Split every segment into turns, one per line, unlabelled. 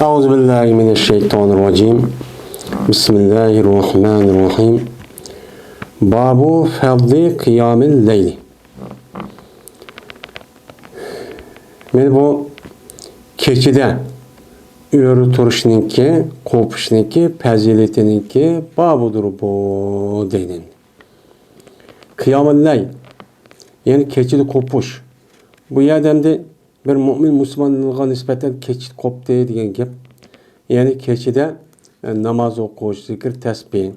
Euzubillahimineşşeytanirracim. Bismillahirrahmanirrahim. Babu fadli kıyamil leyli. Men bu keçide öğrü turuşninki, kopuşninki, peziletininki babudur bu deyden. Kıyamil leyl. Yani keçide kopuş. Bu yerdemde bir mümin Müslümanlığa nispeten keçid koptu degan gap. Yani keçide namaz okuş, zikir, tesbih,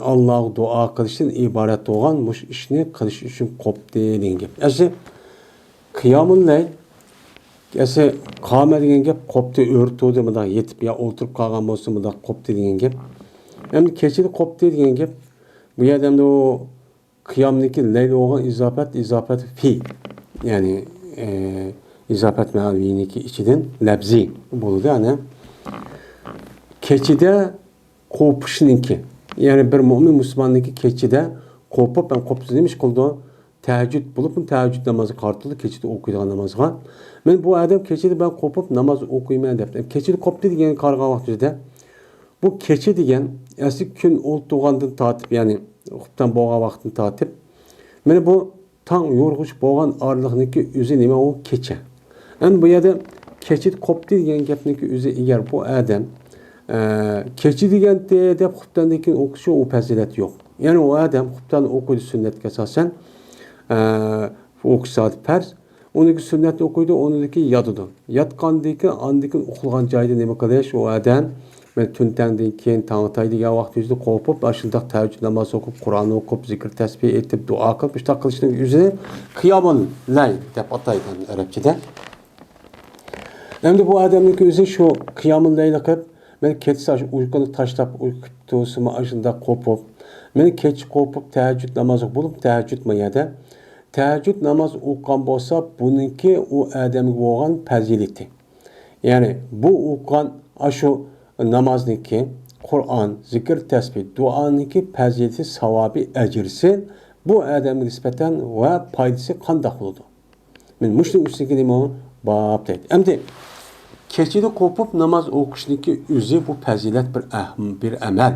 Allah'a dua kılışın ibaret olan muş işini kılış için koptu degan gap. Esi kıyamul leyl esi kâme degan gap koptu örtü demeden yetip ya oturup kalgan bolsa mıda koptu degan gap. Hem keçide koptu degan gap. Bu yerdemde o kıyamdaki leyl olan izafet fi. Yani izafet mealviniki içiden lebzi buludu yani. Keçide kopuşninki. Yani bir mümin Müslümanlıki keçide kopup ben koptu demiş kıldı. Teheccüd bulup teheccüd namazı kartıldı. Keçide okuyduğu namazga. Ben bu adam keçide ben kopup namaz okuymayan deptim. Keçide koptu diyen karga vaxtında. Bu keçi diyen eski gün olduğundan tatip yani huptan boğa vaxtını tatip. Ben bu tan yorğuş boğan arlıqniki üzü nime o keçe. Yani bu yerde keçid koptu diyen gapniki üzü eğer bu adam keçi diyen de huptandaki okuşu o fazilet yok. Yani o adam huptan okuydu sünnet esasen okuş saat pers. Ondaki sünnet okuydu, ondaki yadıdı. Yatqandaki andaki oqulğan joyda nima qilish o adam men tuntandan keyin tangtay degan vaqt yuzida qo'pib, ashundaq tahajjud namozi o'qib, Qur'on o'qib, zikr tasbih etib, duo qilib, ishta qilishning yuzi qiyomul layl deb ataydi arabchada. Endi bu odamning o'zi shu qiyomul layl qilib, men ketsa uyquni tashlab, uyqu to'simi ashunda qo'pib, men kech qo'pib tahajjud namozi bo'lib, tahajjud mayada. Tahajjud namoz o'qigan bo'lsa, buningki u odamga bo'lgan fazilati. Ya'ni bu o'qigan ashu namazniki, Kur'an, zikir, tesbih, duaniki fazileti, savabi, ecirsi bu adamın nispeten ve paydası qandaq oldu. Men muşning üstüge nima bab deydi. Endi keçide kopup namaz o'qishniki o'zi bu fazilet bir amel.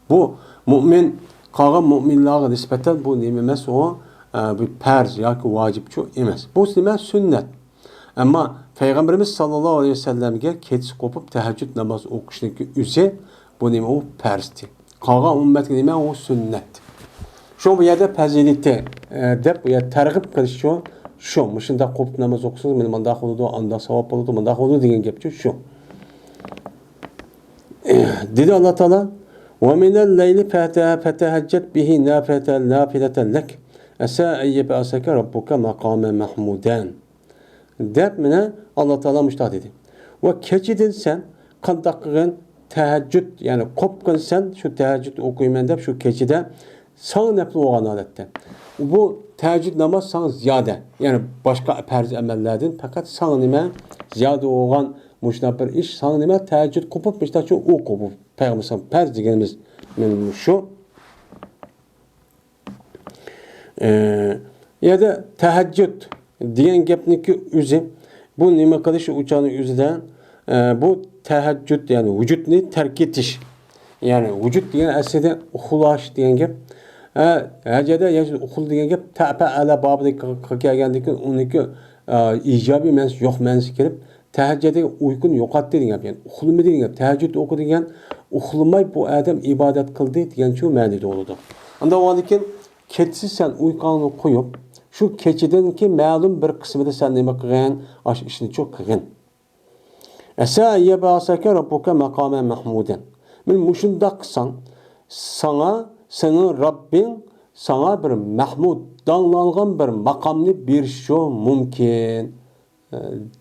Bu mümin qolgan müminlarga nispeten bu nima emas o bir farz yoki vojibchi emas. Bu nima sünnet. Ama Peygamberimiz sallallahu aleyhi ve sellem'ge keçi kopup tahajjud namaz o'qishniki o'zi bu nima o farzdi. Qolgan ummatga nima o sünnet. Şu bu yerda fazilati deb bu yer targ'ib qilish uchun shu mushunda qo'pib namoz o'qisangiz men mundaq bo'ladi, anda savob bo'ladi, mundaq bo'ladi degan gapchi shu. Dedi Alloh taolo: "Ve minel leyli fatahajjat bihi nafilatan lak. Asa ayyabasaka rabbuka maqamen mahmudan." Deb mene Allah Teala müştah dedi. Ve keçidin sen qandaqın tahajjud yani kopqın sen şu tahajjud okuyman deb şu keçide sana nafil olgan adette. Bu tahajjud namaz sana ziyade yani başka farz amellerden fakat sana nima ziyade olgan muşna bir iş sana nima tahajjud kopup işte şu oku bu Peygamber farz deganimiz men şu ya da tahajjud diyen gapniki o'zi bu nima qilish uchani o'zidan bu tahajjud yani vücudni tark etish. Yani vücut degan aslida uxlash degan gap. Hajada yani uxul degan gap ta'ala babida kelgandan uniki ijobiy emas, yo'q ma'nosi kelib tahajjudga uyquni yo'qotdi degan gap. Yani uxlama degan gap. Tahajjud o'qi degan uxlamay bu odam ibodat qildi degan shu ma'noda bo'ladi. Unda lekin ketsiz sen uyquni qo'yib şu keçiden ki ma'lum bir kısmında sen nima qilgan, aş ishni çok qilgan. Asa yabasaka rabbuka maqaman mahmudan. Men mushunda qilsang, sana senin Rabbin sana bir mahmud danlangan bir maqamni berishi mumkin.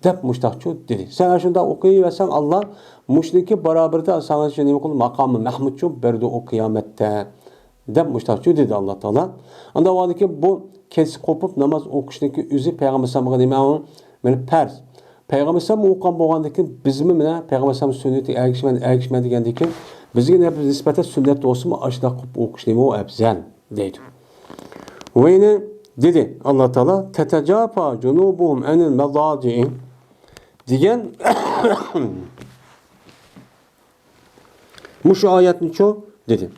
Deb mushtaqchu dedi. Sen shunda o'qiyversan Allah mushniki barobarda sana shu nima qildi maqami mahmudchu berdi o qiyomatda. Deb mushtaqchu dedi Allah Taala. Anda vadiki bu kes kopup namaz o'qishniki o'zi Peygamber sallallahu aleyhi ve sellem meni farz. Peygamber sallallahu o'qigan bo'lgandiki bizmi mana Peygamber sallallahu sunnati ergishman degandiki bizga nisbatan sunnat bo'lsa ashda qilib o'qish nima o afzal deydi. Va yine dedi Allah Taala tatajafa junubuhum anil madaji'in degan Şu ayetini çoğu dedi.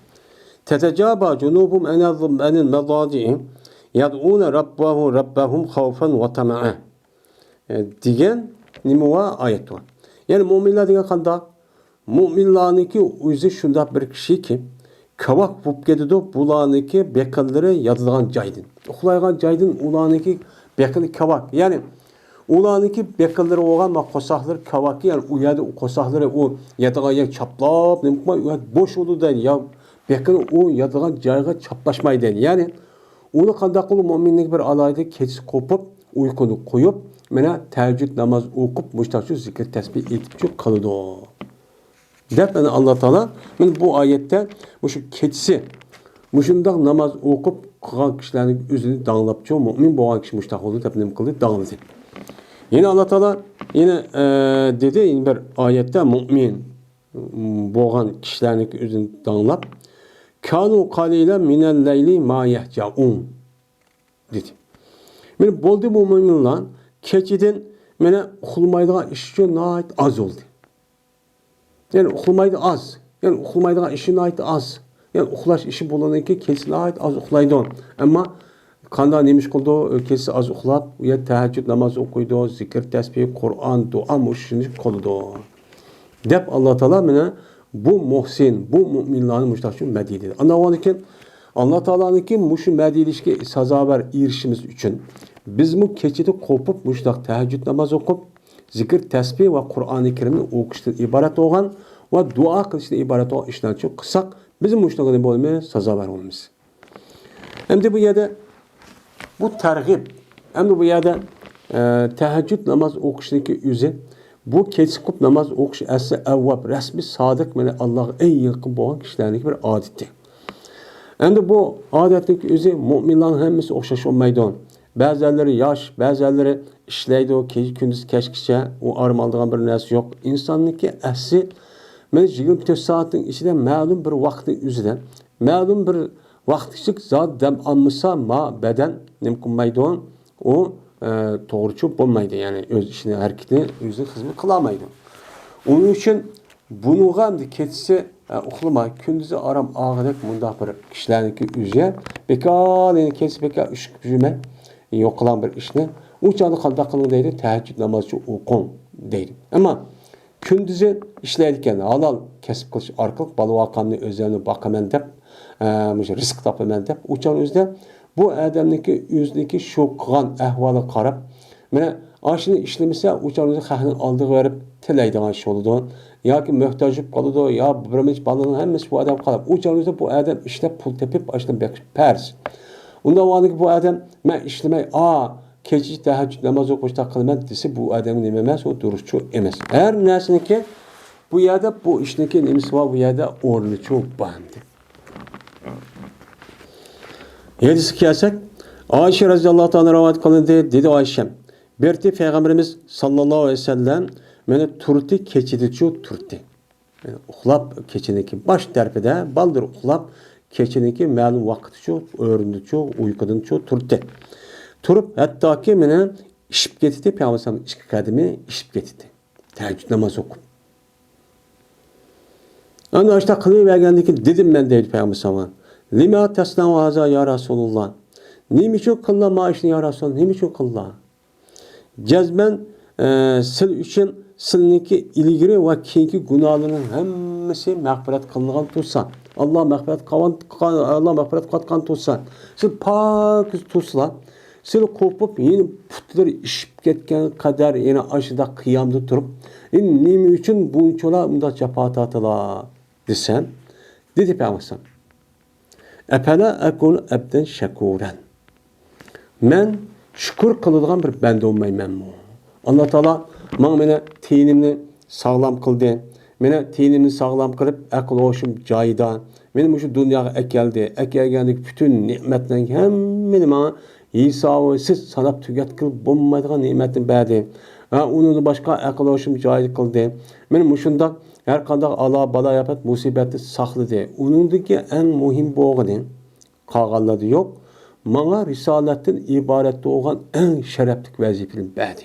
Tetecaba cunubum enel mezadi'in yad'une rabbahum havfen ve tama'a diyen nimuva ayet var. Yani müminler diye kanda müminlarniki özü şunda bir kişi ki kavak bup gedido bulaniki bekalları yazılgan caydın. Uxlaygan caydın ulaniki bekali kavak. Yani ulaniki bekalları olan ma kosakları kavaki yani uyada kosakları o yadagaya çaplap nimkma boş oldu der ya bekali o yadagan cayga çaplaşmayı der. Yani onu kandaklı müminlik bir alayda keçi kopup uykunu koyup mena teheccüd namaz okup müştakçı zikir tesbih etip kalıdı o. Dep Allah Teala bu ayette şu keçisi müşundak namaz okup kılgan kişilerin özünü dağılapçı mümin bu kişi müştak oldu dep nim kıldı dağıldı. Yine Allah Teala yine dedi yine bir ayette mümin boğan kişilerin özünü dağılap kanu qalilan minel leyli ma yehcaun dedi. Men boldu bu müminler keçiden mene uxulmaydigan iş üçün nəhayət az oldu. Yani uxulmaydı az. Yani uxulmaydigan işi nəhayət az. Yani uxulaş işi bolandan ki keçi nəhayət az uxulaydı. Amma qanda nemiş qıldı? Keçi az uxulab, ya teheccüd namaz okuydu, zikir, tesbih, Kur'an, dua müşrini qıldı. Dep Allah Teala mene bu muhsin, bu müminlerin müştakçı mediydi. Anlamadıkken Allah Teala'nın ki muşu mediyilişki sazaver irişimiz üçün biz bu keçidi kopup müştak teheccüd namaz okup zikir, tesbih ve Kur'an-ı Kerim'in okuştan ibaret olan ve dua kılıştan ibaret olan işten çok kısak bizim müştakını bolmaya sazaver olmamız. Hem de bu yerde bu tergib hem de bu yerde teheccüd namaz okuştaki yüzü bu keçi kup namaz okuş esi evvab resmi sadık mene Allah'a en yakın boğan kişilerindeki bir adetti. Hem de bu adetteki yüzü müminlerin hemmesi okşaş olmaydı. Bazıları yaş, bazıları işleydi o gündüz keşkişe, o armaldığın bir nesi yok. İnsanlık esi, ben 24 saatin içinde məlum bir vaktin üzüden, məlum bir vaktiçik zat dem almışsa ma beden nemkunmaydı o doğruçu bulmaydı. Yani öz işini, hareketini, özünü hizmet kılamaydı. Onun için bunu hem keçisi uxlama, gündüzü aram ağırlık mundaq bir kişilerdeki üzüye, bekal, yani keçisi bekal üşük cüme, yok kılan bir işini, uçanı kaldakını deydi, teheccüd namazı okun deydi. Ama gündüzü işleydikken halal kesip kılış arkalık, balı vakanlı özlerine bakamen dep, risk tapamen dep, uçan özde bu adamdaki yüzdeki şu kılan ehvalı qarab, mene aşını işlemişse uçan özde xəhlinin aldığı verip tileydiğen şey oldu. Ya ki möhtacıp kalıdı, ya birimiz balının hemmesi bu adam kalıb. Uçan özde bu adam işlep pul tepip aşını bekip pers. Onda o ki bu adam ben işlemeyi keçi teheccüd namaz okuşta kılmen dese bu adamın ememez, o duruşçu emez. Eğer nesini ki bu yerde bu işindeki nemisi var, bu yerde ornu çok bandı. Yedisi kıyasek Ayşe radıyallahu ta'ala rivayet kılındı dedi Ayşem. Berti Peygamberimiz sallallahu aleyhi ve sellem meni turti keçidi çok turti. Yani uxlap keçiniki baş terpide baldır uxlap keçiniki məlum vakti çok, öğründü çok, uykudan çok turti. Turup hatta ki meni işip getirdi Peygamberimiz iki kadimi işip getirdi. Teheccüd namaz okup. Onu işte kılıvergendeki dedim ben deydi Peygamberimiz. Lima tesnavu haza ya Resulullah. Niçin kılla maaşını ya Resulullah? Niçin kılla? Cezben sil üçün silniki ilgiri ve keyki günahlarının hemmesi mağfiret kılıngan tutsa. Allah mağfiret katkan tutsa. Sil pak tutsa. Sil kopup yine putları işip ketken kadar yine aşıda kıyamda durup nimi üçün bunçola bunda cepat atıla desen. Dedi Peygamber. Efela ekunu ebden şekuren. Men şükür kılılgan bir bende olmayım mu? Allah Teala mene tinimni sağlam kıldı. Mene tinimni sağlam kılıp akıl hoşum cayda. Benim şu dünyaya ekeldi. Ekelgendik bütün nimetlerin hem bana İsa ve siz sanap tüket kılıp bulunmaydıgan nimetin bədi. Onu başka akıl hoşum cayda kıldı. Benim şunda her kandak Allah bala yapıp musibeti sakladı. Onundaki en mühim boğunu kağalladı yok. Bana risaletten ibarette olan en şereflik vazifenin bədi.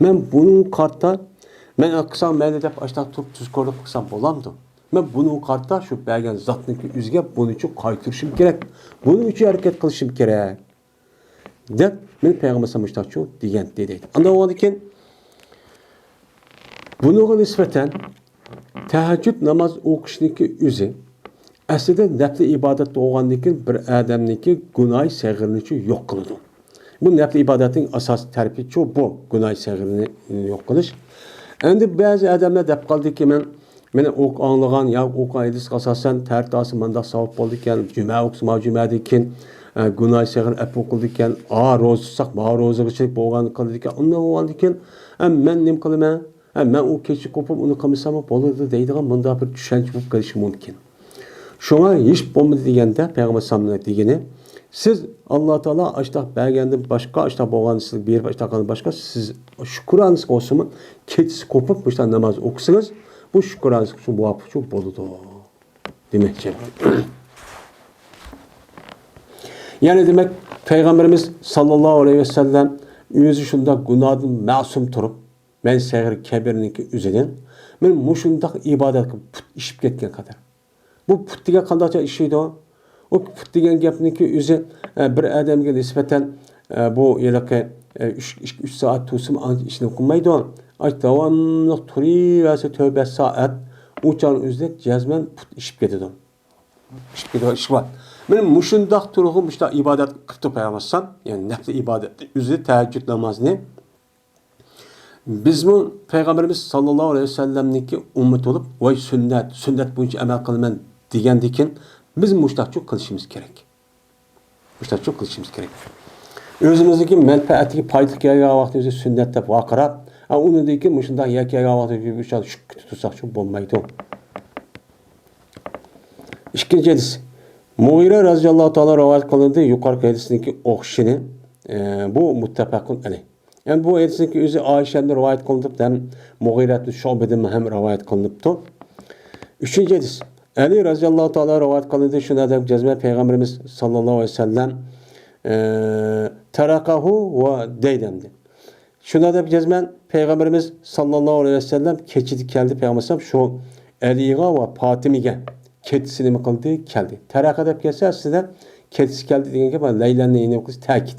Ben bunun kartta Men qilsam mayli deb ashdan turib tuzkorlik qilsam bo'lamdi. Men buni qarta shu bergan zotniki o'ziga buning uchun qaytirishim kerak. Buning uchun harakat qilishim kerak. Deb men payg'ambar sallallohu degan deydi. Undan keyin bunga nisbatan tahajjud namoz o'qishniki o'zi aslida nafli ibodat bo'lgandan keyin bir odamniki gunoh sag'irni yo'q qiladi. Bu nafli ibodatning asosiy tarifi bu gunoh sag'irni yo'q qilish. Endi ba'zi odamlar deb qoldiki meni o'q anglagan yo o'q hadis asosan tartasi manda savob bo'ldi ekan, juma o'qisma jumadan keyin gunoh sag'ir apu qildi ekan, ro'za tutsak, ro'zachilik bo'lgan qildi ekan, undan bo'lgandan keyin men nim qilaman? Men u keçi kopup onu qilmasam bo'ladi deydigan bunda bir tushuncha bo'lib qolishi mumkin. Şuna hech bo'lmadi deganda payg'ambar sallallohu degani siz Alloh taolo ashtaq bergandan boshqa ashtaq bo'lgan sizga berib ashtaqdan boshqa siz shukronangiz bo'lsinmi kechisi kopup bu namoz o'qisangiz bu shukronangiz uchun muvofiq bo'ladi demakchi. Yani demek Peygamberimiz sallallahu aleyhi ve sellem özü şunda günahdan masum turib men sag'ir kabirniki o'zidan men mushundaq ibodat qilib put ishib ketgan qadar. Bu put degan qanday ishlaydi? O put degan gapniki o'zi bir odamga nisbatan bu yilaqi 3 soat tusim ishni qilmaydi. Ay davomli turaversa tövbe soat o'chan o'zida jazman put ishib ketadi. Ishib ketadi ish bor. Men mushundaq turg'im ibodat qilib qo'yamasam, ya'ni nafli ibodat o'zi tahajjud namozni biz bu Peygamberimiz sallallahu aleyhi ve sellem'niki ümmet olup vay sünnet boyunca amel kılman degendikin biz muştakçuk kılışımız gerek. Muştakçuk kılışımız gerek. Özümüzdeki menfaatiki paydık yaga vaxtımızda sünnette vakarab onu deyki muşundan yak yaga vaxtımızda şükür tutsak çok bulmaydı. İkinci hadis. Mughire radıyallahu ta'ala rivayet kılındı yukarı hadisindeki okşini bu muttefakun aleyh. Yani bu hadisin özü Ayşe'nin rivayet kılınıp hem Mughire'nin Şube'den hem rivayet kılınıptı. Üçüncü hadis. Ali radıyallahu ta'ala rivayet kılındı. Şuna da cezme Peygamberimiz sallallahu aleyhi ve sellem terakahu ve deydemdi. Şuna da cezmen Peygamberimiz sallallahu aleyhi ve sellem keçidi geldi Peygamberimiz şu Ali'ye ve Fatimi'ye keçisini mi kıldı? Geldi. Teraka da gelse size keçisi geldi diyen gibi Leyla'nın neyini kız takip.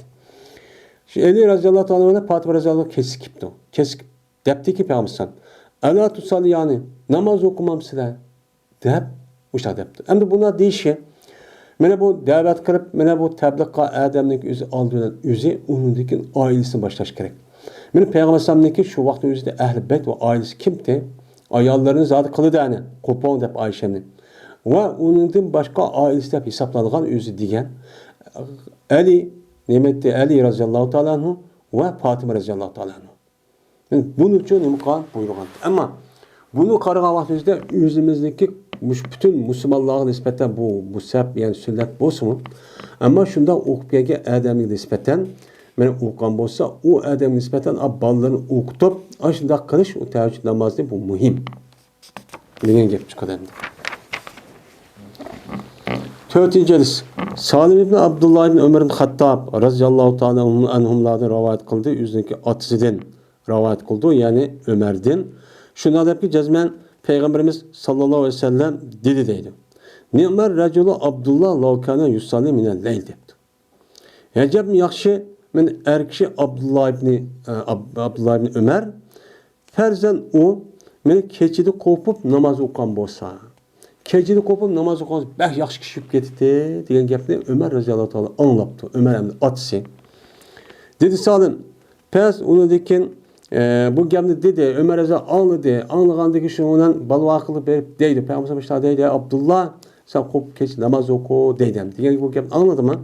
Ali radıyallahu ta'ala Fatıma radıyallahu kesik gipti. Kesik depti ki Peygamber Ala tusalli yani namaz okumam size dep uşa depti. Hem buna değişi. Mene bu davet kırıp mene bu tebliğ adamlık üzü aldığından üzü onundaki ailesini başlaş gerek. Mene Peygamber sallallahu şu vakti üzü ehl-i beyt ve ailesi kimdi? Ayallarının zatı kılı da hani kopon dep Ayşe'nin. Ve onundan başka ailesi dep hesaplanılan üzü diyen Ali Nimetli Ali radıyallahu ta'ala anhu ve Fatıma radıyallahu ta'ala anhu. Yani bunun için imkan buyurgan. Ama bunu karığa vaktimizde özümüzdeki bütün Müslümanlığa nispeten bu sep yani sünnet bolsun. Ama şunda okuyacak adamın nispeten ben okuyan bolsa o adam nispeten ballarını okutup aşında kılış o teheccüd namazı bu mühim. Degen gap çıkıyor. Dördüncü hadis. Salim ibn Abdullah ibn Ömer ibn Hattab radıyallahu ta'ala anhumlardan rivayet kıldı. Yüzdeki atıdan rivayet kıldı. Yani Ömer'den. Şuna da ki cezmen Peygamberimiz sallallahu aleyhi ve sellem dedi deydi. Ni'mer raculu Abdullah lav kana yusalli minel leyl debdi. Heceb yaxşı men erkişi Abdullah ibn Ömer ferzen o meni keçidi kopup namaz okuyan bolsa. Keçidi kopup namaz okuyan bək yaxşı kişi ketdi degan gapni Ömer radıyallahu ta'ala anlaptı. Ömer hem de atısı. Dedi Salim, pes onu dekin bu gapni dedi Ömer radıyallahu anladı. Anlagandaki şundan balı akıllı berip deydi. Peygamber deydi Abdullah sen kopup keç namaz oku deydem. Degan bu gapni anladı mı?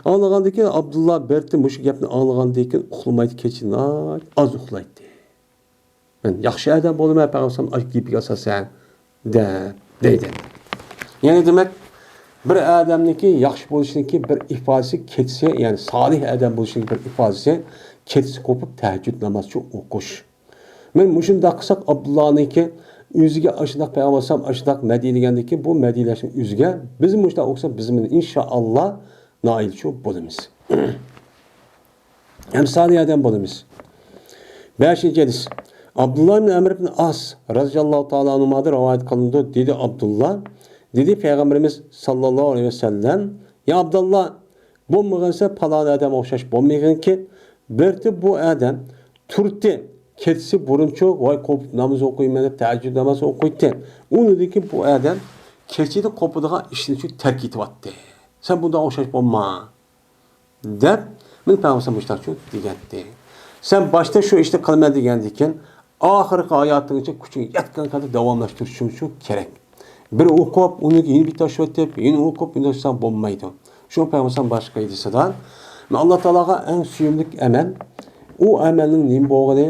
Anlagandaki Abdullah berdi bu gapni anlagandaki uxlamaydı keçin az uxlaydı. Ben yaxşı adam bolmay Peygamber acib asasan deydi. Yani demek bir adamniki yaxşı bo'lishiki bir ifadesi ketsa, yani salih adam bo'lishiki bir ifadesi ketsa kopup tahajjud namazı o'qish. Men mushunda qilsak Abdullah'niki o'ziga ashunaq payg'ambar ashunaq madina degandiki bu madinashning o'ziga biz mushunda o'qisak biz inshaalloh nail shu bo'lamiz. Hem salih adam bo'lamiz. 5. hadis. Abdullah ibn Amr ibn As radıyallahu ta'ala anhuma'da rivayet kılındı. Dedi Abdullah. Dedi Peygamberimiz sallallahu aleyhi ve sellem. Ya Abdullah bo'lmagansa palan adam o'xshash bo'lmagan ki berdi bu adam turti ketsi burunchoq voy qo'pib namoz o'qiyman deb tahajjud namozi o'qiydi. Unidiki bu adam kechida qo'pidigan ishni shu tark etyapti. Sen bundan o'xshash bo'lma deb men payg'ambar mushtaqchu degandi. Sen boshda shu ishni qilma degandikan oxirgi hayotingcha kuching yetgan qadar davomlashtirish uchun kerak. Bir o'qib, uni yana bitta tashlab, yana o'qib, yana tashlab bo'lmaydi. Shu payg'ambar boshqa edisidan Alloh taologa eng suyumli amal, u amalning nima bo'lgani,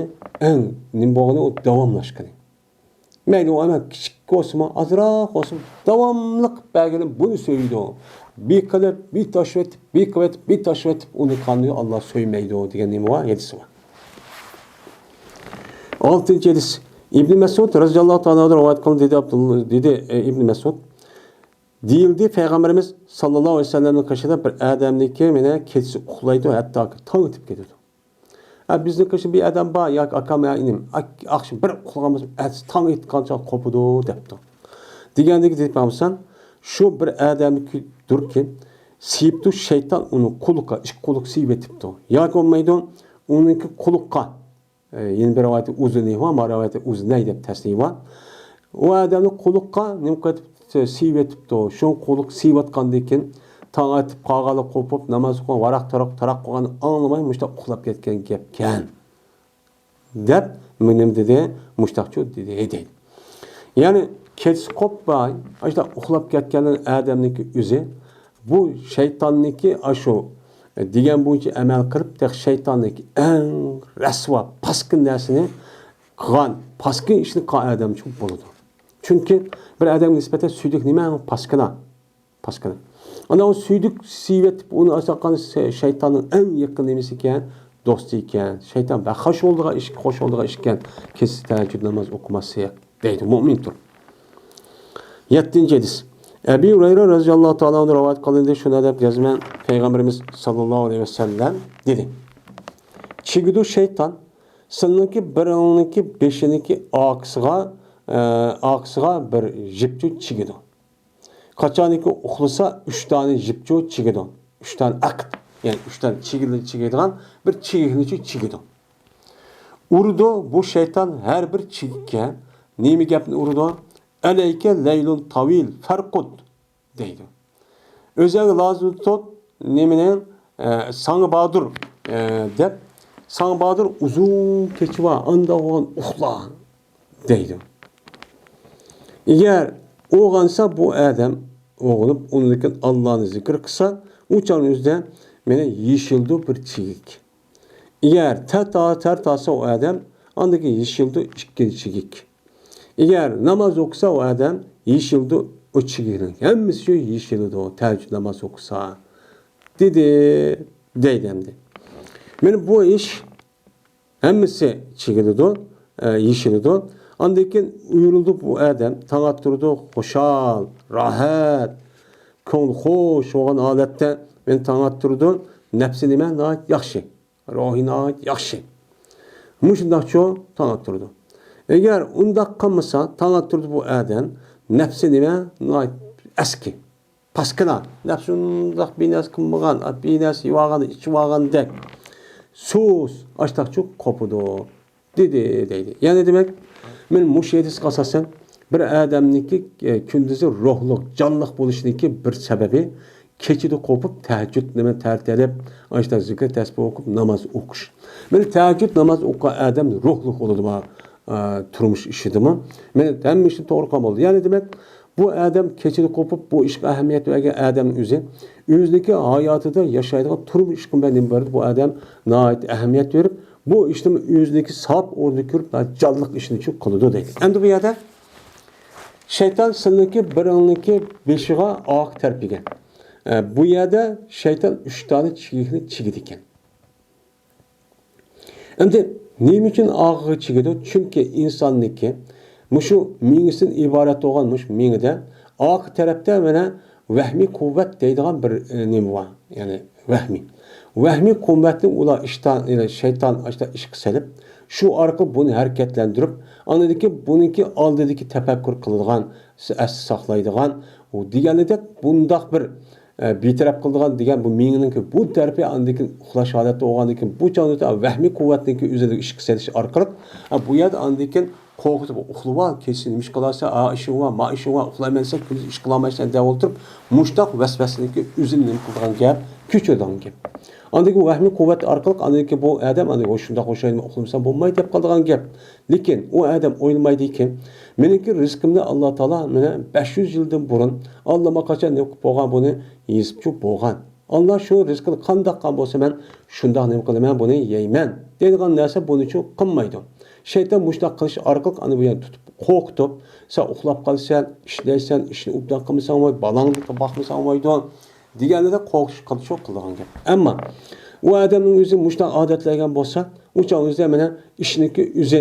eng nima bo'lgani u davomlashgani. Mayli u amal kichik bo'lsin, azroq bo'lsin, davomli belgini buni so'ydi. Bir qilib, bir tashlab, bir qilib, bir tashlab uni qanday Alloh so'ymaydi degan nima bor, edisi bor. 6-cı hadis. İbn Mesud radıyallahu ta'ala rivayet kıldı dedi Abdullah dedi İbn Mesud. Deyildi Peygamberimiz sallallahu aleyhi ve sellem'in karşısında bir adamniki mene keçisi uxlaydı hatta tang etip gidiyordu. Bizde karşı bir adam var ya akamaya inim. Akşam bir uxlagamız tang etkanca kopudu depti. Degandeki dedi Peygamber şu bir adamniki dur ki siyiptu şeytan onu kulukka iş kuluk siyibetipti. Ya olmaydı onunki kulukka yeni bir rivayette uzun var, ama rivayette uzun neydi teslim var. O adamın kulukka nimkat sivetipti. Şu kuluk sivatkandikin taң atib qağalı qopup namaz qılgan varaq tarak qılganı anlamay muştaq uxlab ketken gepken. Dep menim dedi muştaqçu dedi. Yani keçisi qopbay, işte uxlab ketkenin adamniki üzi bu şeytanniki aşu degan bo'yicha amal qilib, tek shaytonniki eng rasvo, paskin narsani qilgan, paskin ishni qilgan odam uchun bo'ladi. Chunki bir odamga nisbatan suydik nima paskina. Ana o suydik sivetib uni asaqan shaytonning eng yaqin nimasi ekan, do'sti ekan. Shayton va xo'sh bo'ldigan ish ekan, kesin tahajjud namoz o'qimasa deydi mo'mindir. 7-ci hadis. Ebu Hureyre radıyallahu ta'ala onu rivayet kılındı. Şuna da yazman Peygamberimiz sallallahu aleyhi ve sellem dedi. Çigidu şeytan sınınki biriniki beşiniki aksıga bir jipçu çigidu. Kaçaniki uxlusa 3 tane jipçu çigidu. 3 tane akt. Yani 3 tane çigidigan bir çigidu. Urdu bu şeytan her bir çigikken neymi gapni urdu? Aleyke leylun tavil farkut deydi. Özel lazım tut neminin Sanı Badur dep Sanı Badur uzun keçiva anda olan uxla deydi. Eğer oğansa bu adam oğulup onunla Allah'ın zikir kısa uçan yüzde mene yeşildi bir çigik. Eğer tertasa o adam andaki yeşildi iki çigik. Eğer namaz okusa o adam yeşildi o çigirin. Hemmisi şu yeşildi o teheccüd namaz okusa. Deydemdi. Yani bu iş hemmisi çigildi o yeşildi o. Andaki uyuruldu bu adam taŋat durdu hoşal, rahat, kol hoş olan alette ben taŋat durdu. Nefsini men yaxşı. Ruhina yaxşı. Muşundaq ço taŋat durdu. Eğer undaq qılmasa, taŋat durdu bu adam, nefsi nime eski, paskına, nefsi undaq binas qılmağan, binas yuvağan, içivağan dek, sus, açtaqçı kopudu, deydi. Yani demek, men muş yedis qasasen, bir adamniki kündüzü ruhluk, canlıq buluşuniki bir sebebi, keçidi kopup, teheccüd nime tertelip, açtaq zikir tesbih okup, namaz okuş. Men teheccüd namaz okuyan adam ruhluk oldu bana. Turmuş işidimi. Men hem işi doğru oldu. Yani demek bu adam keçidi kopup bu işe ehemmiyet vergen adamın özündeki hayatıda yaşaydığı turmuş işin benim vardı. Bu adam nahayet ehemmiyet verip bu işin özündeki sahip orada görüp canlılık işini için kılıdı değil. Endi bu yerde şeytan sınırki birinliki beşiğe ağık terpigen. Bu yerde şeytan 3 tane çiğini çiğidiken. Endi neyim için ağığı çiğidi? Çünkü insanniki muşu mingisin ibaret olganmış mingide ağ tarafta bana vehmi kuvvet deydiğen bir neyim var. Yani vehmi. Vehmi kuvvetin ula şeytan işte iş kısalip Şu arqı bunu hareketlendirip, anadaki bununki aldidagi tefekkür kıladigan, asli saqlaydigan, o deganida bundaq bir betaraf qiladigan degan bu mingninki bu tarafi andaki uxlash holatda bo'lgandan keyin bu chog'da vahmiy quvvatniki o'zida ish qilsa orqali bu yerda andikin qo'rqitib uxlab al kesin nima ish qilasa ishim va ma ishim va uxlaymansa kun ish qilolmaysan deb o'tirib mushtaq vasvasaniki o'zini nima qilgan gap kuchirdan gap andagi vahmiy quvvat orqali andaki bu odam andagi shundoq o'shaymi uxlamasa bo'lmaydi deb qolgan gap lekin u odam o'ylamaydi-ki meniki rizqimni Alloh taolo meni 500 yildan burun Allohga qachon nima qilib bo'lgan buni yezib bo'lgan. Allah şu rizqini qandoq qilgan bo'lsa men shundoq nima qilaman buni yeyman deydigan narsa buni uchun qilmaydi. Shayton mushtaq qilish orqali ani bu yerni tutib qo'rqitib, sen uxlab qolsan, ishlaysan, ishni ubdan qilmasang bo'lmaydi, balangni boqmasang bo'lmaydi deganida qo'rqish qilish qilgan gap. Ammo u odamning o'zi mushtaq odatlagan bo'lsa, o'changizda mana ishniki o'zi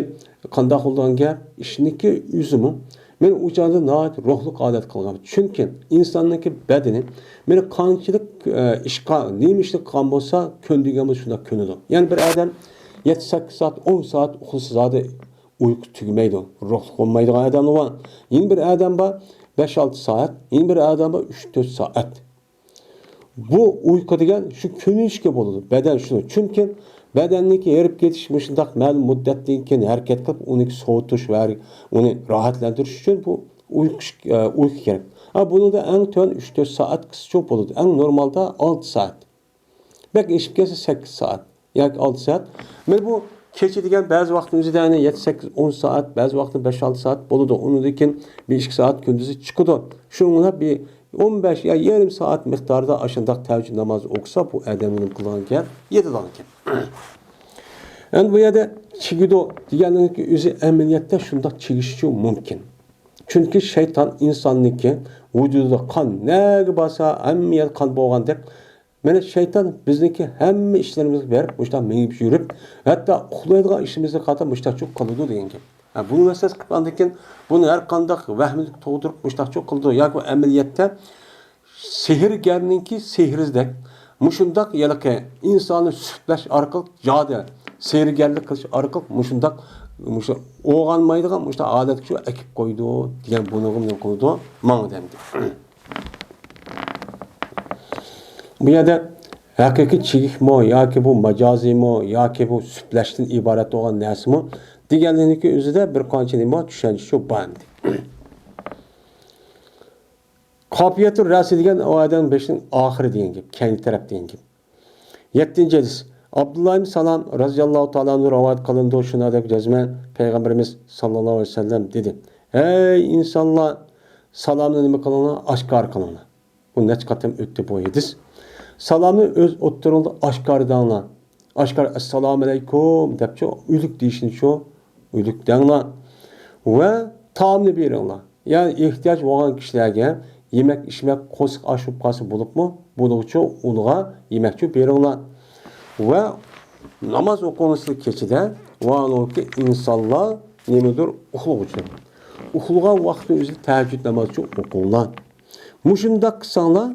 qandoq qilgan gap, ishniki o'zimi men uçağında nəhayət ruhluq adət qılğam. Çünki insanniki bədəni meni qançılıq işqa, neyim işlik qan bolsa, köndüyəmiz şunda könüdü. Yəni bir adam 7-8 saat, 10 saat uxusu zadı uyku tügməydi, ruhluq olmaydı adam var. Yeni bir adam var 5-6 saat, yeni bir adam var 3-4 saat. Bu uyku degan şu könüşke boludu, bədən şunu. Çünki bedenniki erip ketiş mışındaq məlum müddətdən keyin hərəkət qılıb onu soğutuş və onu rahatlantırış üçün bu uyku gerek. Bunu da en tön 3-4 saat kısa çok olur. En normalda 6 saat. Belki eşip gelse 8 saat. Yani 6 saat. Ben bu keçi degen bazı vaktin üzerinde yani 7-8-10 saat, bazı vaktin 5-6 saat boludu. Onu dekin 1-2 saat gündüzü çıkıdı. Şununla bir 15 ya yarım saat miktarda aşındaq təvcih namazı okusa bu adamın kılığın gel 7 tane gel. Yani bu yerde çigido diyenin ki özü əməliyyatda şundaq çigişçi mümkün. Çünkü şeytan insanniki vücuda kan ne basa əməliyyat kan boğan dep Mene şeytan bizdeki hem işlerimizi verip müştah menip yürüp hatta uxlaydigan işimizni qata müştah çok kılıdı degan gap. Bunu mesele qilgandan bunu her qandaq vahmini to'g'dirib müştah çok kıldı. Yoki amaliyotda sehrgarninki sehrizdek mushundaq yalaqi insonni sutlash orqali jodi sehrgarlik qilish orqali mushundaq o'g'anmaydigan müştah odat shu akib qo'ydi degan buni nima qildi? Manga demdi. Bu yerda haqiqiy chigikmi yoki bu majozimi yoki bu sutlashdan iborat bo'lgan narsami deganligi o'zida bir qancha nima tushunish shu band. Qofiyatur rasi degan oyatdan 5ning oxiri degan gap, keyingi taraf degan gap. 7-hadis. Abdullah ibn Salam radhiyallohu ta'ala anhu rivoyat qilindi, shunday jazman payg'ambarimiz sallallohu alayhi vasallam dedi: "Ey insonlar, salomni nima qilinglar? Oshkor qilinglar." Bu necha qatam o'tdi bu hadis. Salamni öz o'ttiringlar, oshkor danglar. Oshkor assalomu alaykum debchi uylik deyishni shu uylik danglar va taomni beringlar. Ya'ni ehtiyoj bo'lgan kishilarga yemek içmek qo'shiq ashib qolsa bo'libmi? Buning unga yemakchi beringlar. Va namoz o'qinishi kechida va'noki insonlar nimadir uxlovchi. Uxlagan vaqtda o'zi tahajjud namozi o'qinglar. Mushunda qilsanglar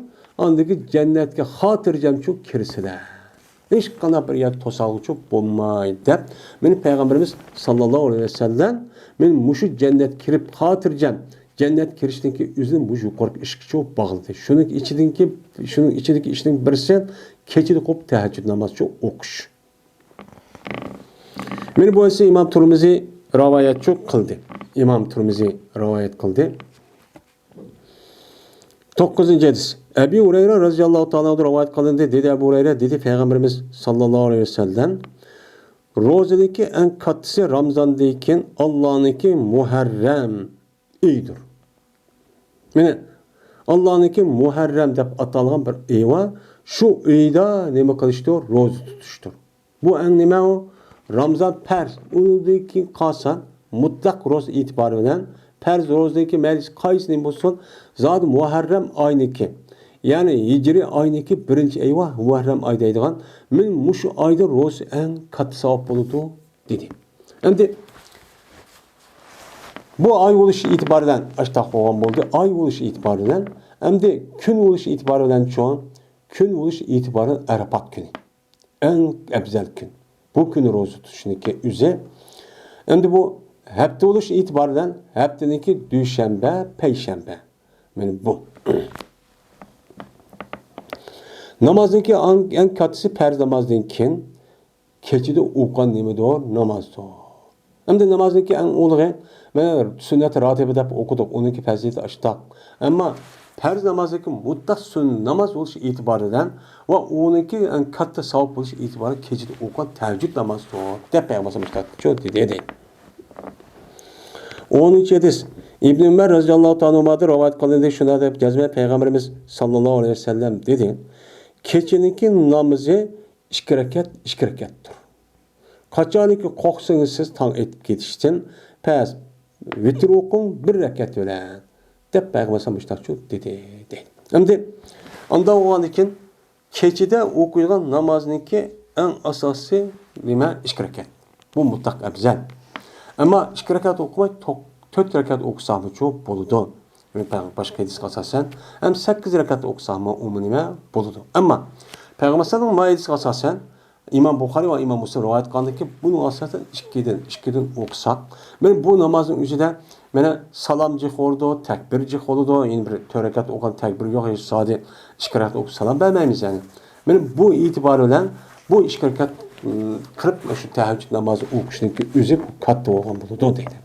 andagi jannatga xotirjamchi kirsizlar. Hech qanday bir yer to'sag'uchi bo'lmaydi deb meni payg'ambarimiz sallallohu alayhi vasallam men mushu jannat kirib xotirjam cennet kirişindeki üzüm bu yukarı işki çok bağlıdır. Şunun içindeki işinin birisi keçidi kop teheccüd namazı çok okuş. Beni bu ise İmam Tirmizi rivayet çok kıldı. İmam Tirmizi rivayet kıldı. 9. hadis. Ebu Hureyre radıyallahu ta'ala rivayet kılındı. Dedi Ebu Hureyre dedi Peygamberimiz sallallahu aleyhi ve sellem rozadaki en katısı Ramazan'dayken Allah'ınki Muharrem iyidir. Yani Allah'ınki Muharrem deb atalgan bir eyva şu eyda nima qilishdir? Roza tutishdir. Bu en nima o? Ramazan farz. Uniki qolsa mutlaq roza e'tibori bilan farz rozadagi majlis qaysi nima bo'lsin, zot Muharrem oyniki. Ya'ni hijriy oyniki birinchi eyva Muharrem oy deydigan men mushu oyda roza eng katta savob bo'ladi dedi. Endi bu ay oluşu itibariyle açtaq boğan oldu. Ay oluşu itibariyle hem de gün oluşu itibariyle şu an gün oluşu itibariyle Arafat günü. En ebzel gün. Bu kuni roza tutishniki o'zi. Endi bu hafta bo'lish e'tiboridan haftaniki dushanba, payshanba. Mana bu. Namozniki eng kattasi farz namozdan keyin kechida o'qigan nimadir? Namozdir. Endi namozniki eng ulug'i mana sunnat rotiba deb o'qidik. Uniki fazilati ashtaq. Ammo farz namozniki mutlaq sunnat namoz bo'lish e'tiboridan va uniki eng katta savob bo'lish e'tiboridan kechida o'qigan tahajjud namozdir deb payg'ambar sollallohu dedi. 13 hadis. İbn Ömer radhiyallohu ta'ala rivoyat qilindi, shuna deb jazma payg'ambarimiz sallallohu alayhi vasallam dedi. Kechiniki namozi 2 rakat, 2 rakatdir. Qachoniki qo'rqsangiz siz tong etib ketishdan pas vitr o'qing 1 rakat bilan deb payg'ambar sollallohu dedi. Endi unda o'g'an ekan kechida o'qilgan namozniki eng asosiy nima? 2 rakat. Bu mutlaq afzal. Ama 2 rakat o'qimay 4 rakat o'qisam çok bo'ladi. Başka hadisga asosan ham 8 rakat o'qisam nima bo'ladi. Ammo Payg'ambar sallallohu alayhi vasallam asosan İmam Buxoriy va İmam Muslim rivoyat qildiki, buni asosan 2dan o'qisak, men bu namozning o'zida mana salom jihordi, takbir jihordi, endi bir 4 rakat o'qigan takbir yo'q, hech sodi 2 rakat o'qib salom bermaymiz yani. Men bu e'tibor bilan bu 2 rakat qilib shu tahajjud namozi o'qishniki o'zi katta bo'lgan bo'ladi deydi.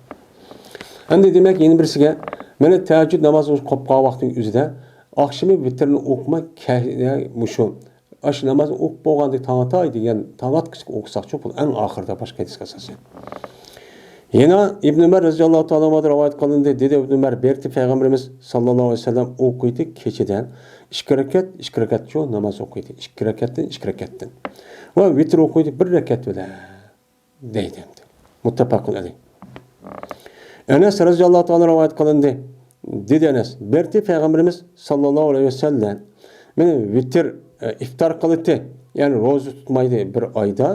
Endi demak yana birisiga mana tahajjud namozi qolgan vaqtning o'zida oqshimi vitrni o'qmak mushu ash namozni o'qib bo'lganda tongotay degan tongotqich o'qisak-chi bu eng oxirida boshqa hadisga asosan. Yana İbn Ömer radhiyallohu ta'ala rivoyat qilindi, dedi İbn Ömer berdi payg'ambarimiz sallallohu alayhi vasallam o'qiydi kechidan 2 rakat shu namoz o'qiydi. 2 rakatdan 2 rakatdan. Va vitr o'qiydi 1 rakat bilan deydi. Muttafaqun alayh. Enes radhiyallohu ta'ala rivoyat qilindi. Dedi Enes, berdi payg'ambarimiz sallallohu alayhi vasallam meni vitr iftar qildi. Ya'ni roza tutmaydi bir oyda.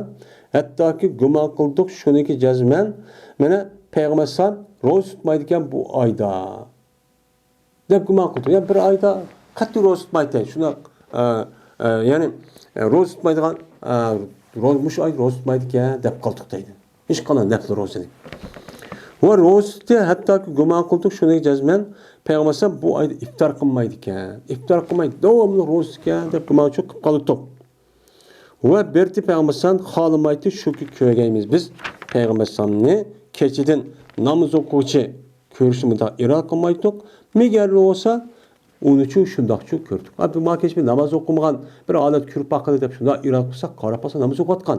Hattoki gumon qildik shuniki jazman mana payg'ambar sallam roza tutmaydi ekan bu oyda. Deb gumon qildi. Yani bir oyda qattiq roza tutmaydi. Shuna ya'ni roza tutmaydigan mush oy roza tutmaydi ekan deb qildik deydi. Hech qanday nafl rozani. Va rozda hattoki gumon qildik shuniki jazman payg'ambar sallam bu oyda iftar qilmaydi ekan. İftar qilmaydi, davomli roza ekan deb gumon qilib qoldik. Va berdi payg'ambar sallam xolimaydi shuki ko'rganmiz biz payg'ambar sallamni kechidan namoz o'quvchi ko'rishimizda iroq qilmaydik. Megar bo'lsa onun uchun shundoqchi ko'rdik. Abi ma kechmi namoz o'qimagan bir holat ko'rib baqadi deb shunda iroq qilsa qarab qolsa namoz o'qiyotgan.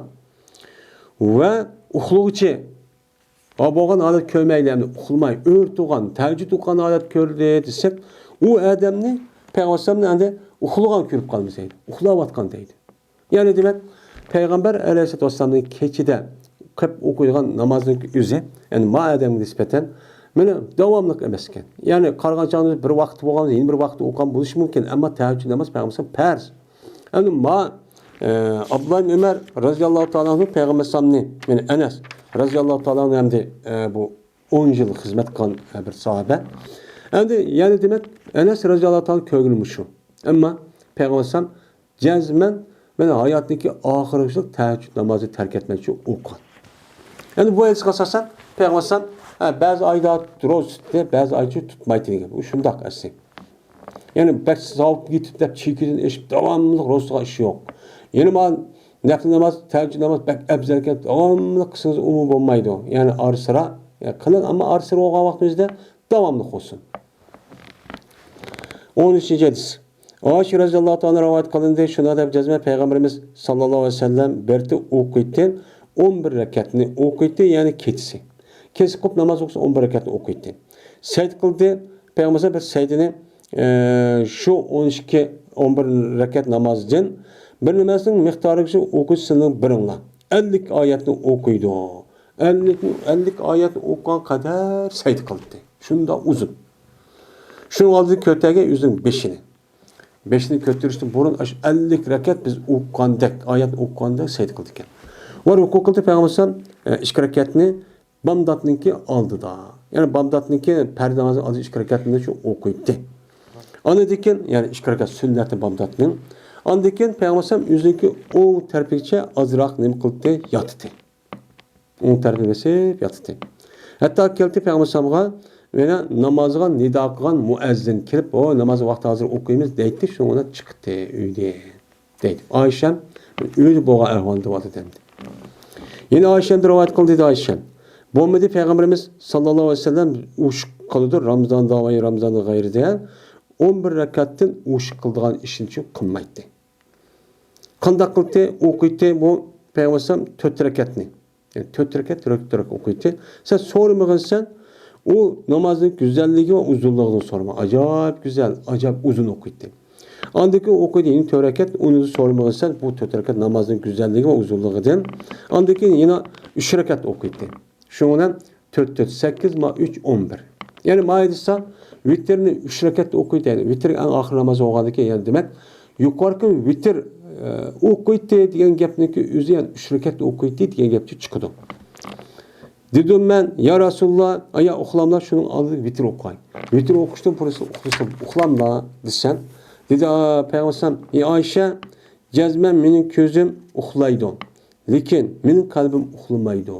Va uxlovchi bo'lgan holat ko'rmaylarni uxlamay o'rtugan, tahajjud o'qigan holat ko'rdi desek, u odamni payg'ambar sallam endi uxlagan ko'rib qolmasa, uxlayotgan deydi. Yani demek Peygamber Aleyhisselatü Vesselam'ın keçide qilib o'qiydigan namozning o'zi, yani ma odamga nisbatan mana davomli emaskan. Yani qarg'anchamiz bir vaqt bo'lgan, yana bir vaqt o'qigan bo'lishi mumkin, ammo tahajjud namoz payg'ambar farz. Yani ma Abdullah ibn Ömer radhiyallohu ta'ala anhu payg'ambar sallamni, yani Enes radhiyallohu ta'ala anhu hamda bu 10 yil xizmat qilgan bir sahoba. Endi yani demek Enes radhiyallohu ta'ala ko'ngilmi shu. Ammo payg'ambar sallam jazman mana hayotdagi oxirgi tahajjud namozi tark etmoqchi o'qigan. Yani bu hadisga asosan payg'ambar sallam ba'zi oyda roza tutdi, ba'zi oyda tutmaydi degan. Bu shundoq asli. Yani bak savob yetib deb chekidan eshib davomli rozaga ish yo'q. Yani men nafl namoz, tahajjud namoz bak afzal ekan, davomli qilsangiz umum bo'lmaydi. Yani arsira qiling, ammo arsira bo'lgan vaqtingizda davomli qilsin. 13-hadis. Ayşe radhiyallohu ta'ala rivoyat qilindi, shuna deb jazma payg'ambarimiz sallallohu alayhi vasallam berdi o'qiydi, 11 rakatni o'qiydi, ya'ni kechsi. Kechsi qilib namoz o'qisa 11 rakatni o'qiydi. Sayd qildi, payg'ambar bir saydini shu 11 rakat namozdan bir nimasining miqdoriga o'qishning birinla 50 oyatni o'qiydi. 50 oyatni o'qigan qadar sayd qildi. Shunda uzun. Shuning oldida ko'taga o'zining 5'ini. 5'ini kötürüştüm. Burun 50 rakat biz o'qigandak, oyat o'qigandak sayd qildi ekan. Va ruku qildi payg'ambar sallam 2 rakatni Bamdatniki oldida. Yani Bamdatniki farz namozning 2 rakatini shu o'qiydi. Ana degan, yani 2 rakat sunnati Bamdatning Andaki Peygamber yüzündeki on tarafıça azrak nima qildi? Yotdi. On tarafı besib yotdi. Hatta keldi Peygamberga mena namozga nido qilgan muazzin kelib, "O namoz vaqti hozir o'qiymiz" deydi, shunga chiqdi uyda. Deydi. Ayşem uyda bo'lgan ahvolda bo'ldi dedi. Yine Ayşem rivoyat qildi dedi Ayşem. Bo'lmadi Peygamberimiz sallallohu alayhi vasallam ush qildi Ramazonda va Ramazonda g'ayrida 11 rakatdan ush qildigan ishini qilmaydi. Qanday qildi? O'qiydi bu Peygamber 4 rakatni. Yani 4 rakat o'qiydi. Sen so'ramagansan, o namazın güzelliği ve uzunluğunu sorma. Acayip güzel, acayip uzun okuydu. Andaki okuduğun 4 rekat onu sormalıysan bu 4 rekat namazın güzelliği ve uzunluğudur. Andaki yine 3 rekat okuydu. Şundan 4 8 ma 3 11. Yani maydisa vitrini 3 rekat okuydu. Yani vitr en ahir namazı oğadaki yani demek yukarıki vitr okuydu diyen gapniki özü yani 3 rekat okuydu diyen gapçı çıkdı. Dedim ben ya Resulullah aya uxlamla şunun aldık vitir okuyayım. Vitir okuştum burası uxlamla desen. Dedi Peygamber ey Ayşe cezmen benim gözüm uxlaydı. Lekin benim kalbim uxlamaydı.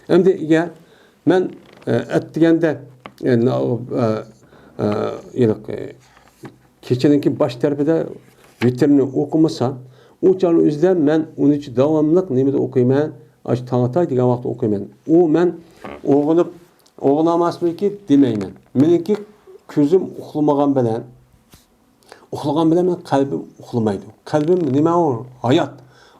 Hem de ya ben ettigende keçeninki baş tarafında vitirini okumasam o canı yüzden ben onun için devamlılık nimede okuyayım. Aç tanıtay degan vaqt o'qiyman. O men o'g'lamasmi ki demeyman. Meniki ko'zim uxlamagan bilan men qalbim uxlamaydi. Qalbim nima o? Hayot.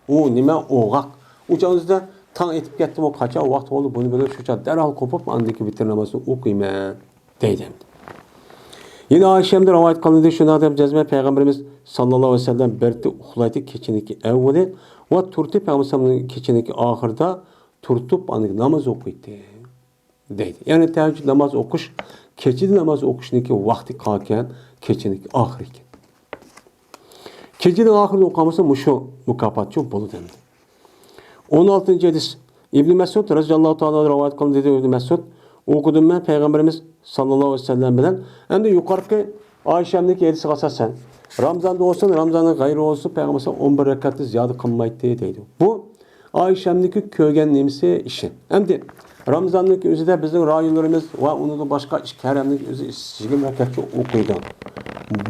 O nima o'g'aq. O'chanizda tang etib ketdim o qachon vaqt bo'ldi buni bilan shucha darhol qo'pib andiki bitir namozini o'qiyman deydi. Yine Ayşem'de rivayet kılındı şuna deb cezme Peygamberimiz sallallahu aleyhi ve sellem berdi uxlaydı keçiniki evveli ve turti Peygamberimizin keçiniki ahırda turtup anlık namaz okuydu deydi. Yani teheccüd namaz okuş, keçidi namaz okuşniki vakti kalken keçiniki ahır iken. Keçidi ahırda okamasa muşu mukafat bolu dendi. 16. hadis İbn Mesud radıyallahu ta'ala rivayet kılındı dedi İbn Mesud okudum ben Peygamberimiz sallallahu aleyhi ve sellem bilen. Hem de yukarıki Ayşem'deki hadisi asasen Ramazan'da olsun, Ramazan'ın gayrı olsun Peygamber 11 rekatı ziyade kılmaydı deydi. Bu Ayşem'deki köygen nemisi işi. Hem de Ramazan'daki özü de bizim raylarımız ve onu da başka işkeremlik özü 20 rekatçı okuydu.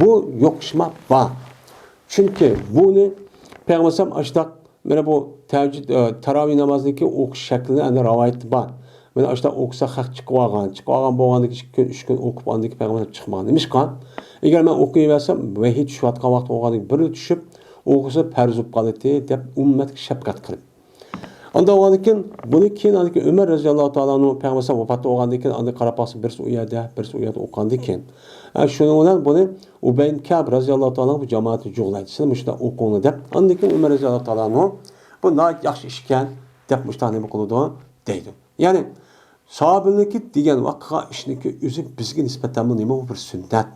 Bu yokuşma var. Çünkü bunu Peygamber açtık. Bana bu teheccüd, taravih namazındaki okuş şeklinde yani rivayet var. Ben işte okusa hak çıkıvagan boğandaki 2 gün 3 gün okup andaki Peygamber çıkmagan demiş kan. Eğer ben okuyuversem ve hiç şu atqa vaqt oğandaki biri düşüp okusa perzup kalıdı dep ümmet şefkat kılıp. Anda oğandaki bunu keyin andaki Ömer radıyallahu ta'ala'nın Peygamber vefat oğandaki andaki karapası birisi uyada okandaki. Şunundan bunu Ubeyn Ka'b radıyallahu ta'ala bu cemaati joğlaydı. Siz müşta okunu dep andaki Ömer radıyallahu ta'ala'nın bu nayet yaxşı işken dep müşta ne kılıdı deydi. Yani sahabeninki degan vaqqa ishniki o'zi bizga nisbatan bu nima bir sunnat.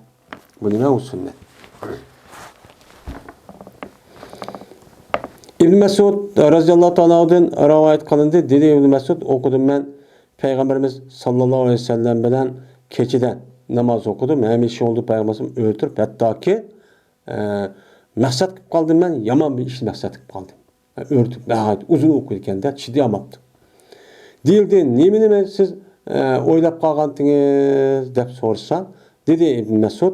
Bu nima o sunnat? İbn Mesud radıyallahu ta'ala'dan rivayet kılındı. Dedi İbn Mesud okudum ben Peygamberimiz sallallahu aleyhi ve sellem bilen keçiden namaz okudum. Hem işi oldu Peygamberimiz öldürüp hatta ki maksat kılıp kaldım ben yaman bir iş maksat kılıp kaldım. Örtüp uzun okuyurken de çidiyamaptım. Değildi, nemi siz oylap qalğandınız dep sorsa, dedi İbn Mesud,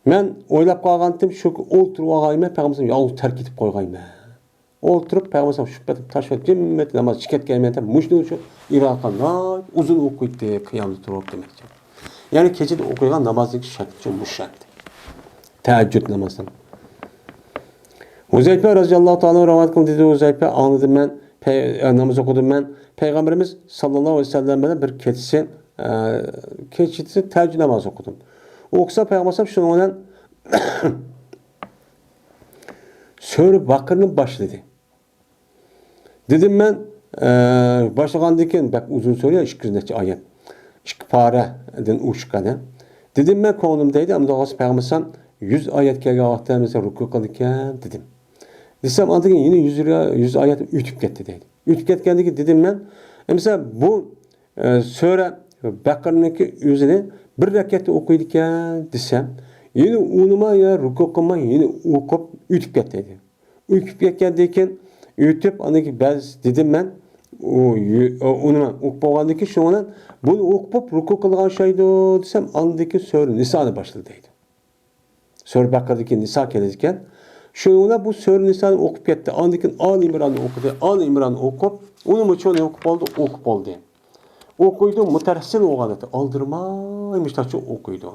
men oylap qalğandım şu olturup ağayma Peygamberim yalnız terk etip qo'ygayman. Olturup Peygamberim şüphetip taşıp cimmet namaz çıket gelmeden muşnu şu Irak'ta uzun okuydu kıyamet turup demekçi. Yani keçide okuygan namazın şekli muşşat. Teheccüd namazı. Huzeyfe radıyallahu ta'ala rivayet kıldı dedi Huzeyfe anladım ben namaz okudum ben. Peygamberimiz sallallahu aleyhi ve sellem'e bir keçisi teheccüd namaz okudum. Okusa Peygamber şununla Sure Bakır'ın başladı. Dedim ben başlagandaki bak uzun soruyor 200 ayet. 2 paradan uçkanı. Dedim ben konumdaydı ama doğrusu Peygamber 100 ayet kelgan vaqtda mesela ruku qilgan dedim. Desem andık yine 100 ayet ütüp gitti deydi. Ütüp ketgendeki dedim ben. Mesela bu Sure Bakır'ınki özünü bir rekatda okuydukken desem Yine unuma ya ruku kılma yine okup ütüp ketdi. Ütüp ketgandan keyin ütüp anaki baz dedim ben unuma okup bolgandan keyin şoňadan bunu okup ruku kılgan şeydi desem andaki sör Nisa'ni başladı deydi. Sör Bakır'daki Nisa kelirken şoňadan bu sör Nisa'ni okup ketdi. Andaki Ali İmran'ı okudu. Ali İmran'ı okup onun için okup oldu. Okuydu mutersil olgandı. Aldırmaymış taçı okuydu.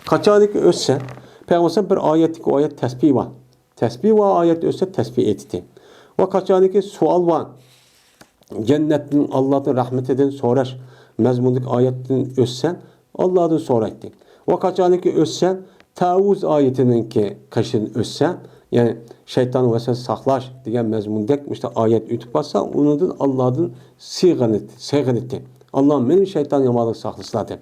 Kaçadık össe Peygamber bir ayetlik o ayet tesbih var. Tesbih var ayet össe tesbih etti. Ve kaçadık sual var. Cennetin Allah'ın rahmetinden soraş mezmundaki ayetin össen Allah'ın soraştı. Ve kaçadık össen Tavuz ayetinin ki kaşın össen yani şeytan vesvese saklaş diyen mezmundaki işte ayet ütüp bassa onun Allah'ın sığın etti. Allah'ım benim şeytan yamalık saklısıladı.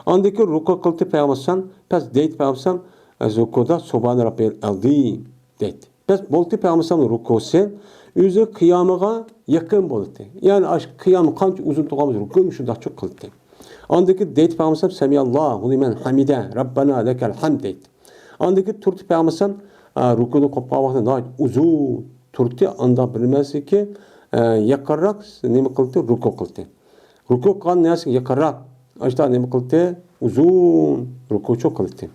Andaki ruku kıltı peygambersan, pes deyit peygambersan, rukuda Subhan Rabbiyel Azim deyit. Pes bolti peygambersan rukusu, yüzü kıyamıga yakın boldu. Yani kıyamı kanç uzun tuğamız rukumu şunda çok kıldı. Andaki deyit peygambersan, Semiyallahu limen hamide, Rabbana lekel hamd deyit. Andaki turti peygambersan, rukuda kopma vakti daha uzun turti anda bilmesi ki, yakarrak nemi kıldı, ruku kıldı. Ruku kan neyse yakarrak. Ajda nemi kıldı? Uzun ruku çok kıldı.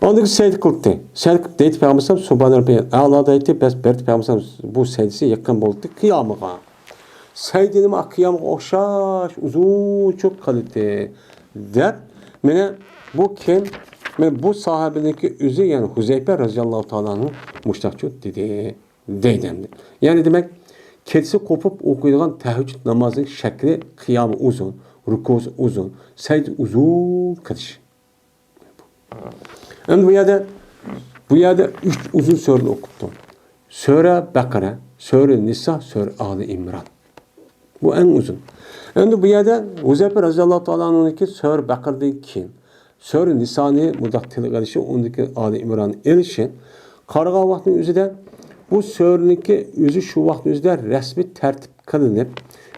Andaki secde kıldı. Secde deyip peygambersem Subhan Rabbiyel A'la deyip bes berdi peygambersem bu secdesi yakın oldu kıyamıga. Secdenin kıyamıga okşaş uzun çok kıldı. Der. Mene bu kim? Men bu sahabeniki üzü yani Huzeyfe radıyallahu ta'ala'nın müştakçı dedi. Deydemdi. Yani demek kedisi kopup okuyduğun teheccüd namazının şekli kıyamı uzun, rukusu uzun, secde uzun kılış. Yani bu yerde 3 uzun sure okuttum. Sure Bakara, Sure Nisa, Sure Ali İmran. Bu en uzun. Yani bu yerde Huzeyfe radıyallahu ta'ala'nınki Sure Bakara'daki kim? Sure Nisa'nı mudaktilik edişi, ondaki Ali İmran'ı erişi. Karga vaxtının üzü de bu sörününki üzü şu vaxt üzdə rəsmi tərtib qılınıb.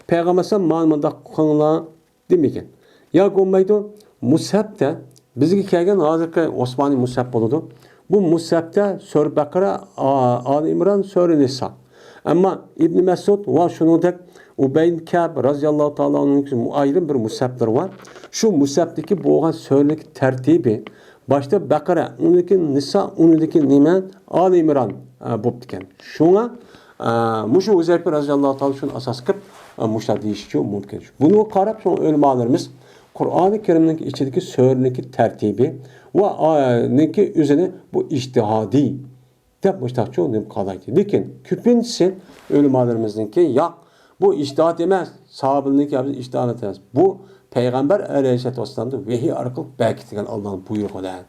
Peyğəmbər manımında qanılan deməyən. Ya qolmaydı Musabda bizə gələn hazırki Osmani Musab oldu. Bu Musabda Sure Bakara, Ali İmran, Sure Nisa. Amma İbn Məsud və şunundak Ubey bin Ka'b radiyallahu ta'ala onun ayrı bir Musablar var. Şu Musabdaki boğan sörününki tərtibi başta Bakara, onunki Nisa, onunki Nimen, Ali İmran bo'ptikan. Shunga mushu Huzayfa radhiyallohu ta'ala shuni asos qilib mushlar deyishga mumkin. Buni qarab so'ng ulamolarimiz Qur'oni Karimning ichidagi so'rniki tartibi va niki o'zini bu ijtihodiy deb mushtaqchi deb qalaydi. Lekin ko'pincha ulamolarimizniki yo'q, bu ijtihod emas, sahobalarniki ijtihod emas. Bu Payg'ambar alayhissalatu vassalamning vahiy orqali berkitilgan Allohning buyrug'idan.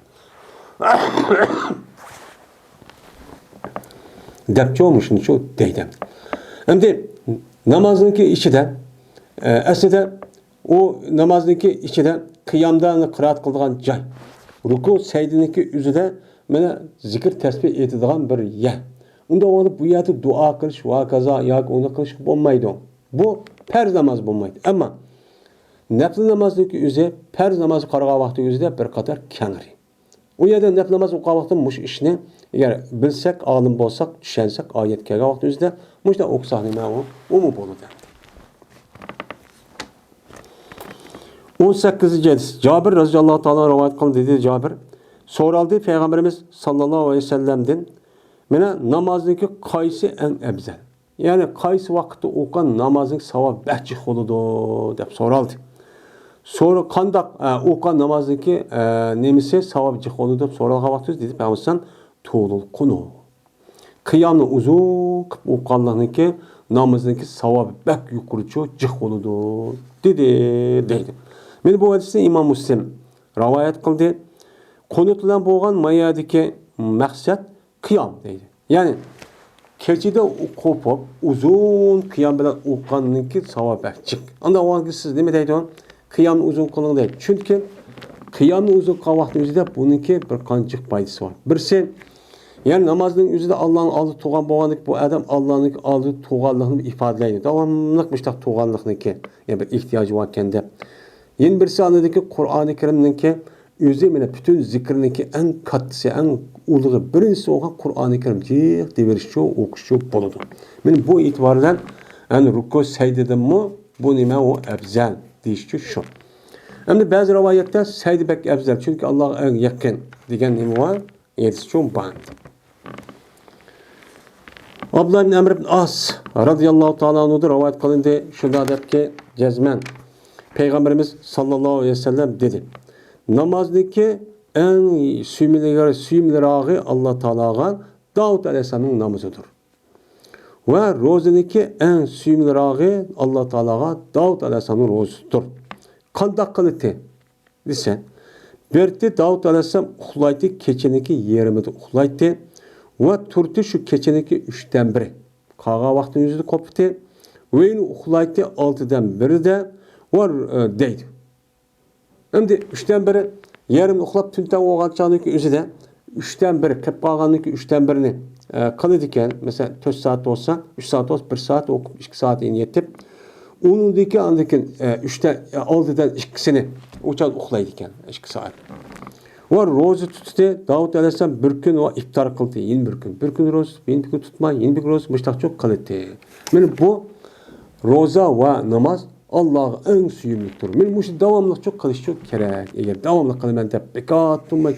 Depçi olmuşsun çok deydem. Hem de namazdaki içinde aslında o namazdaki içinde kıyamda kıraat kıldığın cay. Ruku secdedeki üzüde mene zikir tesbih etdiğin bir yer. Onda onu bu yerde dua kılış, vakaza, yak onu kılış olmaydı. Bu perz namaz olmaydı. Ama nefil namazdaki üzü perz namazı qarğa vaxtı üzüde bir kadar kenarı. O yerde nefil namaz o vaxtın muş işini eğer bilsek, alim bolsak, düşensek ayet kelgan vaxt o'zida mushda o'qsak nima u mu bo'ladi. 18-ci hadis. Cabir radhiyallohu ta'ala rivoyat qildi dedi Cabir. So'raldi Peygamberimiz sallallohu alayhi vasallamdan mana namozniki qaysi eng afzal? Ya'ni qaysi vaqtda o'qigan namozning savob bachih bo'ladi deb so'raldi. Sonra qandaq o'qigan namozniki nemisi savob jih bo'ladi deb so'ralgan vaqt dedi Peygamberimiz Tuğlul kunu. Kıyamını uzun kıp uqanlarınki namazınki savabı bək yuqurcu cıq oludu. Dedi. Meni bu hadisde İmam Müslim rivayet kıldı. Konutulan boğan mayadaki məqsəd kıyam deydi. Yani keçide kopup uzun kıyam bilen uqanlarınki savabı bək cıq. Anda o anki siz ne mi deydi on? Kıyamını uzun kılın deydi. Çünkü kıyamını uzun qavaqtı özüde bununki bir qancıq faydası var. Birisi yani namazın üzerinde Allah'ın aldı tuğan boğanlık bu adam Allah'ın aldı tuğanlığını ifadeleydi. Devamlılık müştak tuğanlığını ki yani bir ihtiyacı varken de Yen birisi anladaki Kur'an-ı Kerim'deki özü mene bütün zikrindeki en katlısı, en uluğu birincisi olan Kur'an-ı Kerim. Cih devirişçi, okuşçu boludu. Men bu itibardan yani ruku secdeden mi bu nime o ebzel deyişçi şu. Hem de bazı rivayette secde bek ebzel. Çünkü Allah'a en yakın diyen nime var. Yetişçi band. Abdullah bin Amr bin As radıyallahu ta'ala anhu'da rivayet kılındı. Şurada der ki cezmen Peygamberimiz sallallahu aleyhi ve sellem dedi. Namazdaki en süymüleri Allah Teala'ga Davud Aleyhisselam'ın namazıdır. Ve rozadaki en süymüleri Allah Teala'ga Davud Aleyhisselam'ın rozudur. Kandak kılıtı desen. Berti Davud Aleyhisselam uxlaydı keçeneki yerimide uxlaydı. Ve turtu şu keçeneki üçten biri. Kağa vaktin yüzü koptu. Ve yine uxlaydı altıdan biri de var deydi. Hem de üçten biri yerim uxlap tünten oğançanlık özü de üçten biri, kep bağanlık üçten birini kalıdiken mesela 4 saat olsa 3 saat olsa 1 saat okup 2 saat yetip onundaki andaki üçten altıdan ikisini uçan uxlaydiken 2 saat. Var rozu tuttu Davud Aleyhisselam bir gün o iftar kıldı yeni bir gün. Bir gün rozu, yeni bir gün tutma, yeni bir gün rozu müştak çok kılıdı. Yani bu roza ve namaz Allah'a en süyümlüktür. Men bu devamlı çok kılış çok gerek. Eğer devamlı kılman dep bekat tutma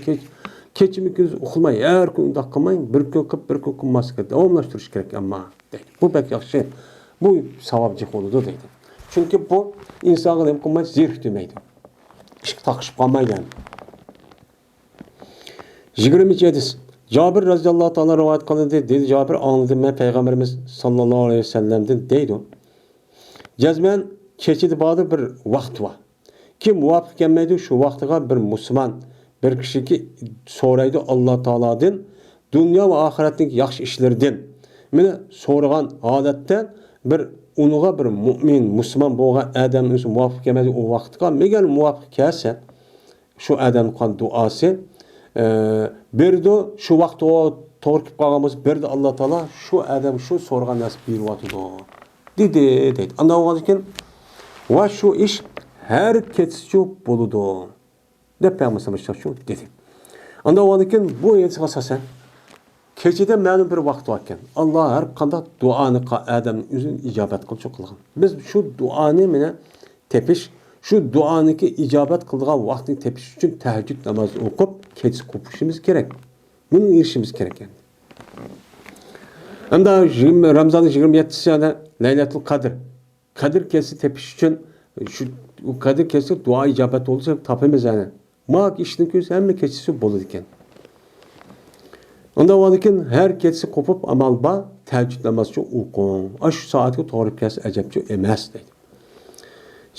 keçimikiniz uxulmay her gün da kılmayın. Bir gün kıp bir gün kılmaz ki devamlaştırış gerek ama deydi. Bu pek yaxşı. Bu savabcı oludu deydi. Çünkü bu insanı dem kılmay zirh demeydi. İşk takışıp kalmaydı. 22 hadis. Cabir radıyallahu ta'ala rivayet kılındı. Dedi Cabir anladım ben Peygamberimiz sallallahu aleyhi ve sellem'den deydi. Cezmen keçidi bağda bir vakt var. Ki muvafık gelmeydi şu vaktıga bir Müslüman bir kişi ki soraydı Allah Teala'dan dünya ve ahiretin yaxşı işlerden. Mene sorgan adette bir unuğa bir mümin Müslüman boğa adam üçün muvafık gelmeydi o vaktıga meğer muvafık gelse şu adam kan duası berdi şu vakt o torkip kalgamız berdi Allah Teala şu adam şu sorgan nasip bir vatıdı. Dedi. Anlamadıkken ve şu iş herkes çok buludu. Ne peygamberimiz şu dedi. Anlamadıkken bu yetisi asasen keçide ma'lum bir vakt varken Allah her kanda duanı adamın üzün icabet kıl çok kılgan. Biz şu duanı mene tepiş şu duanıki icabet kıldığı vaktin tepiş için teheccüd namazı okup keçi kopuşumuz gerek. Bunun erişimiz gerek yani. Hem de Ramazan'ın 27'si yani Leylatul Kadir. Kadir kesi tepiş için şu Kadir kesi dua icabet olursa tapımız yani. Mak işin köz hem keçisi bolu diken. Onda varken her keçisi kopup amalba teheccüd namazı çok okun. Aş saati doğru kesi ecepçi emas deydi.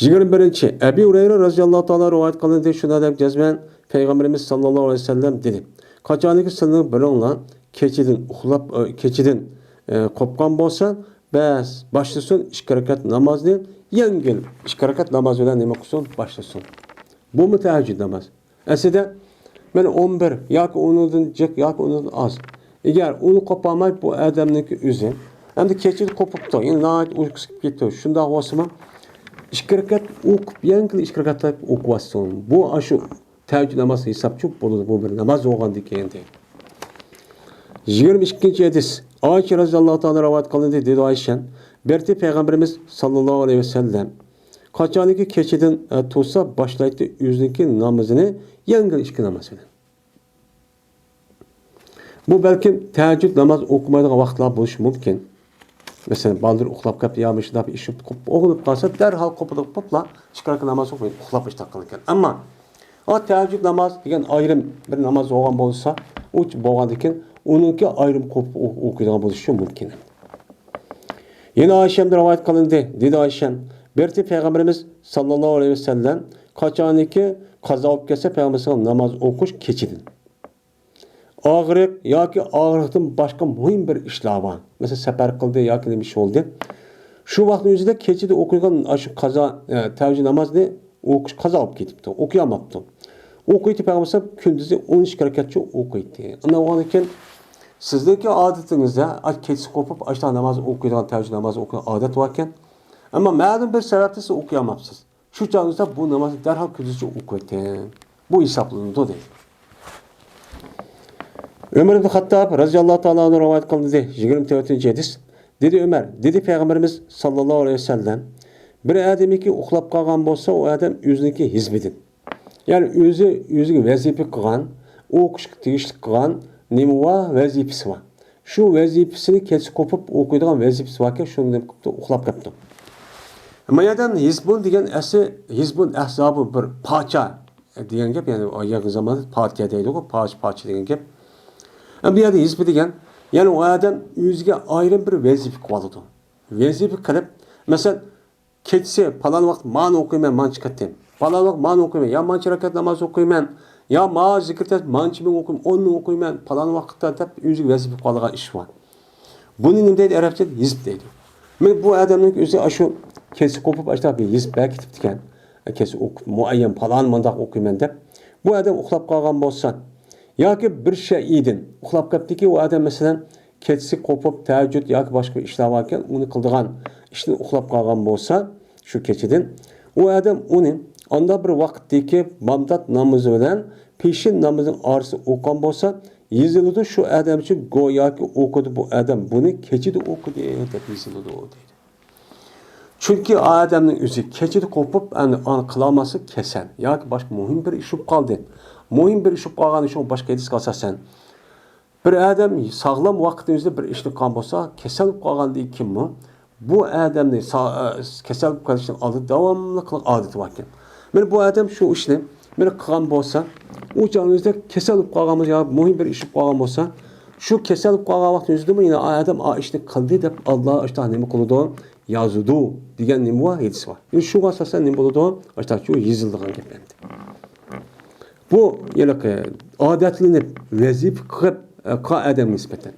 21. Ebi Hureyre radıyallahu ta'ala rivayet kılındı. Şuna da cezmen Peygamberimiz sallallahu aleyhi ve sellem dedi. Kaçanlık sınırı bilinle keçidin kopkan bolsa bas başlasın işkarakat namazını yengil işkarakat namazı bilen nima qilsin başlasın. Bu mu teheccüd namaz? Aslida men 11 yoki 10'dan jiq yoki 10'dan az. Eğer onu kopamay bu adamniki o'zi endi kechid kopibdi. Endi nahayat uyqusi ketdi. Shunda bo'lsa işkarakat o'qib yengil ishkarakatlar o'qiyapsan. Bu ashu teheccüd namazı hesapçı bo'ladi. Bu bir namaz bo'lgandan keyin. 22. hadis. Ayşe radıyallahu ta'ala rivayet kılındı dedi Ayşe. Berti Peygamberimiz sallallahu aleyhi ve sellem kaçaniki keçiden tutsa başlaydı yüzündeki namazını yengil işki namazını. Bu belki teheccüd namaz okumaydığı vaktlar buluş mümkün. Mesela baldır uxlap kap yamışda bir işi okunup kalsa derhal kopuduk popla çıkarak namaz okumayın. Uxlap işte kılırken. Ama o teheccüd namaz degen ayrım bir namaz olgan bolsa o bolgandan onunki ayrım kopup okuyduğun buluşu mümkün. Yine Ayşe'mde rivayet kılındı. Dedi Ayşem. Berti Peygamberimiz sallallahu aleyhi ve sellem kaçaniki kaza olup gelse Peygamberimiz'in namaz okuş keçidin. Ağırlık yoki ağırlıktan başka mühim bir işler var. Mesela sefer kıldı yoki bir şey oldu. Şu vaktin özünde keçide okuygan şu kaza teheccüd namazını okuş kaza olup ketipti. Okuyamaptı. Okuydu Peygamberimiz kündüzü 13 harekatçı okuydu. Anlamadıkken sizdeki adetinizde keçisi kopup açtan namazı okuyduğun teheccüd namazı okuyan adet varken ama ma'lum bir sebepte siz okuyamazsınız. Şu çağınızda bu namazı derhal küdüzce okuyetten. Bu hesaplandı dedi. Ömer ibn Hattab radıyallahu ta'ala anhu rivayet kıldı dedi. 24. hadis. Dedi Ömer, dedi Peygamberimiz sallallahu aleyhi ve sellem, bir adamiki uxlab qalgan bolsa, o adam özüniki hizmetin. Yani özüge vazife qilgan, o'qishga tegishli qilgan nima va vazifasi var. Şu vazifasini kech qo'pib o'qiydigan vazifasi varken shuni deb qilibdi, uxlab qolibdi. Ama yerden Hizbun degan Hizbun ahzabı bir parça degan gap, yani yakın zamanda partiya deydi o, parça degan gap. Bu yerda Hizb degan, yani o adam o'ziga ayrim bir vazifa qiladi. Vazifa qilib, masalan, kechsi falan vaqt man o'qiyman, man chiqatdim. Falan vaqt man o'qiyman, ya mancha rakat namoz o'qiyman, ya ma zikr mancha ming o'qiyman, 10 ming o'qiyman, falan vaqtda deb o'ziga vazifa qilgan ish bor. Buni nima deydi arabchada? Hizb deydi. Men bu adamning o'zi shu kesi qo'pib ashta bir hizbga ketib ekan. Kesi o'qib muayyan falan mandaq o'qiyman deb. Bu adam uxlab qolgan bo'lsa yoki bir shayidin uxlab qolibdiki, u adam masalan kechsi qo'pib tahajjud yoki boshqa ishlar varken uni qildigan ishni uxlab qolgan bo'lsa, shu kechidan u adam uni anda bir vaqtdagi bamdat namozi bilan peshin namozining orasida o'qigan bo'lsa, yeziludi shu adam uchun go'yoki o'qidi bu adam buni kechida o'qidi deb yeziludi deydi. Chunki adamning o'zi kechida qo'pib ani qilolmasa kasal yoki boshqa muhim bir ish bo'lib qoldi. Muhim bir ish bo'lib qolgani uchun boshqa hadisga asosan bir adam sog'lom vaqtimizda bir ishni qilgan bo'lsa, kasal bo'lib qolgandan keyin bu adamning kasal bo'lib qolishidan oldin davomli qilgan odati bor ekan. Mana bu adam shu ishni meni qilgan bo'lsa, u jonimizda kasal bo'lib qolganmiz yoki muhim bir ish bo'lib qolgan bo'lsa, shu kasal bo'lib qolgan vaqtimizda yana adam o ishni qildi deb Alloh ishda nima qiladi? Yazıdu degan nima bor? Hadis bor. Shunga asosan nima bo'ladi? Ashta shu yezildigan gap endi. Bu yana odatlanib vazif qilib adam nisbatan.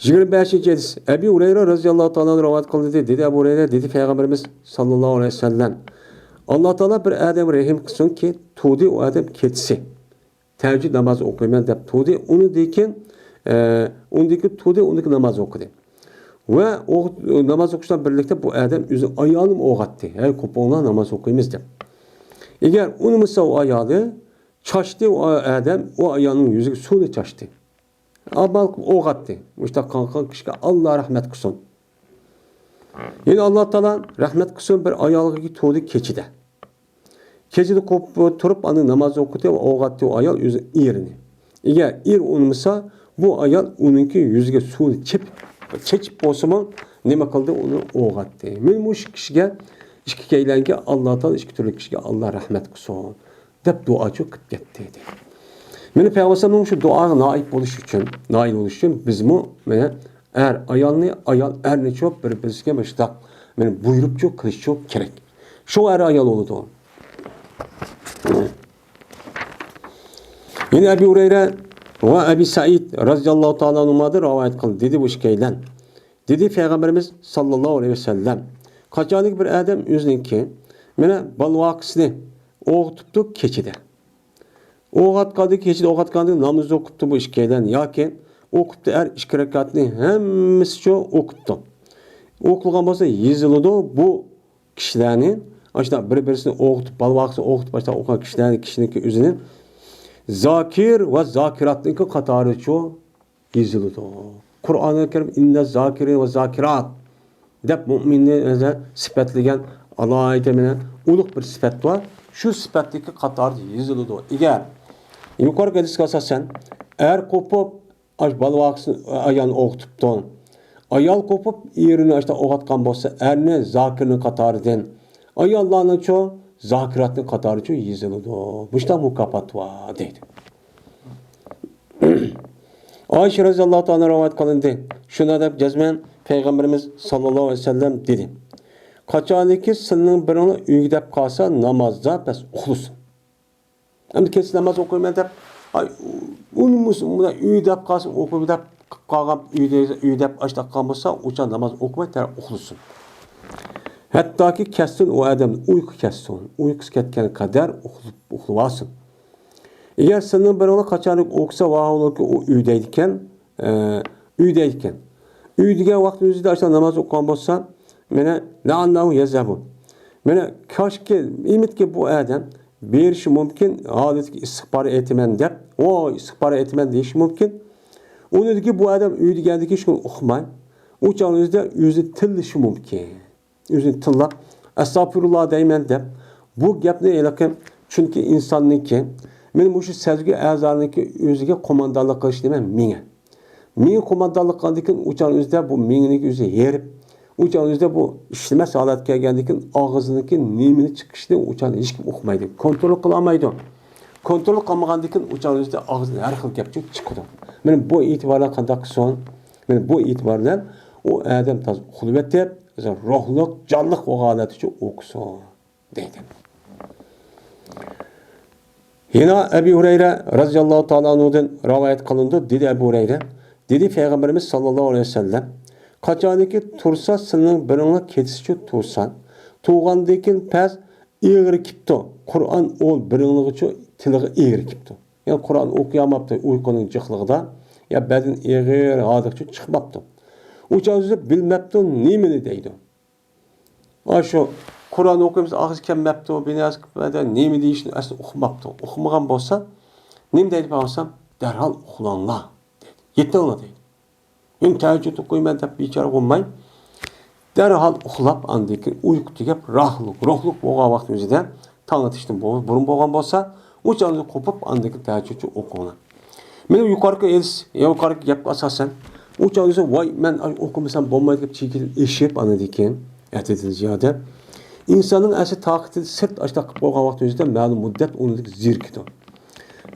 25. hadis. Ebu Hureyre radıyallahu ta'ala rivayet kıldı dedi. Ebu Hureyre dedi Peygamberimiz sallallahu aleyhi ve sellem. Allah Teala bir adam rahim kılsın ki tudi o adam ketsi. Teheccüd namazı okuyman deb tudi onu deyken ondaki tudi ondaki namaz okudu. Ve o namaz okuştan birlikte bu adam özü ayağını oğattı. Her kopuğuna namaz okuyumuz deb. Eğer onu mesela o ayağı çaştı o adam o ayağının yüzü suyla çaştı. Ama oğattı. İşte kankan kişiye Allah rahmet kılsın. Yani Allah Teala rahmet kılsın bir ayağı tuğdu keçide. Keçide kopup turup anı namaz okudu ve oğattı o ayağı yüzü irini. Eğer ir onu mesela bu ayağı onunki yüzüge suyla çekip olsun nima qildi uni o'g'atdi. Men bu kishiga ikki kaylanga Alloh taolo ikki turli kishiga Alloh rahmat qilsin deb duo qilib ketdi dedi. Meni Peygamberimiz shu duoga nail bo'lish uchun bizmi mana ayol erni çok bir-biriga müştaq meni buyurib çok qilish çok kerak. Shu ayol bo'ldi. Yine Ebu Hureyre ve Ebu Said radıyallahu ta'ala anhumadır rivayet kıldı. Dedi bu işkeylen. Dedi Peygamberimiz sallallahu aleyhi ve sellem. Kaçanlık bir adam özünki mene balvaqısını oğutuptu keçide. Oğatkadı keçide oğatkandı namazı okuttu bu işkeylen. Yaki okuttu iki rekatını hemmisi çok okuttu. Okulgan bolsa yazılıdı bu kişilerin aşağı bir-birisini oğutup balvaqısını oğutup başta okuyan kişinin özünün zakir ve zakiratınki qatarı çok yazılıdı. Kur'an-ı Kerim inne zakirin ve zakirat deb müminni sifatlagan Allah ayetine ulug' bir sifat var. Şu sifatdagi qatarda yazılıdı. Eğer yuqorgi hadisga asosan er qo'pib balvaqsini ayolni o'qitibdi. Ayol qo'pib erini ashta o'qatgan bo'lsa, erni zakirning qatoridan ayollarning cho zakiratning qatori cho yazılıdı. Bushda mukofot var deydi. Ayşe radıyallahu ta'ala rivayet kılındı. Şuna deb cezmen Peygamberimiz sallallahu aleyhi ve sellem dedi. Kaçaniki sının birini uygu deb kalsa namazda bes uxlusun. Hem kesin namaz okuyman deb unumusun buna uygu deb kalsın okuyup deb kalgan uygu deb açta kalmasa uçan namaz okumay der uxlusun. Hatta ki kessin o adam uyku kessin. Uykusu ketken kadar uxluvasın. Eğer senin bir ona kaçanlık okusa vaha olur ki o üydeydiken üydeydiken vaktimizde açtan namaz okuyan olsa mene le'annahu yezebun Mana koshki imitki bu adam berishi mumkin, holatga istig'for etaman deb, o istig'for etaman deyish mumkin. Uniki bu adam uydigandiki shuni uqmay, u chog'ingizda o'zi tillishi mumkin. O'zini tillab astag'firulloh deyman deb bu gapni elaqim chunki insonniki men bu sezgi a'zoligi o'ziga qo'mondonlik qilish deman menga. Men qo'mondonlik qilgandan u chog'ingizda bu mengniki o'zi yerib, u chog'ingizda bu ishlamas holatga kelgandan keyin og'zinniki nemini chiqishni u chog'da hech kim o'qimaydi. Kontrol qila olmaydi. Kontrol qilmagandan keyin u chog'ingizda og'zidan har xil gap chiqadi. Men bu e'tiborlar qanday qilsin? Men bu e'tiborlar o adam taz uxlab yotib, ruhliq, jonliq holat uchun o'qisin deydi. Yana Ebu Hureyre radhiyallohu ta'ala anhudan rivoyat qilindi, dedi Ebu Hureyre. Dedi Peygamberimiz sallallohu aleyhi ve sellem, qachoniki tursa sening biringni ketish uchun tursan, tug'gandan pes egri kipti. Qur'on ol biringni uchun tiliga egri kipti. Yani Qur'on o'qiyamapti uyquning jiqligida, ya badin egri hodiq uchun chiqmapti. U chog'da bilmabdi nimani deydi. Shu Qur'on o'qiymiz, og'iz kelmabdi, binoz qilmadi, nima deyishni asli o'qimabdi. O'qimagan bo'lsa, nima deydi bo'lsam, darhol uxlanglar deydi. Yetinglar deydi. Men tahajjud o'qiyman deb bechora bo'lmay, darhol uxlab, andan keyin uyqu tugab, ruhliq bo'lgan vaqt o'zida tong'atishdan burun bo'lgan bo'lsa, u chog'da qo'pib, andan keyin tahajjud o'qinglar. Men yuqoriga gapga asosan, u chog'da voy men o'qimasam bo'lmaydi deb chekilib eshib andan keyin aytadigan ziyoda insonning asli taqati sirt ashta qilib qo'ygan vaqt o'zida ma'lum muddat uniki zirkidi.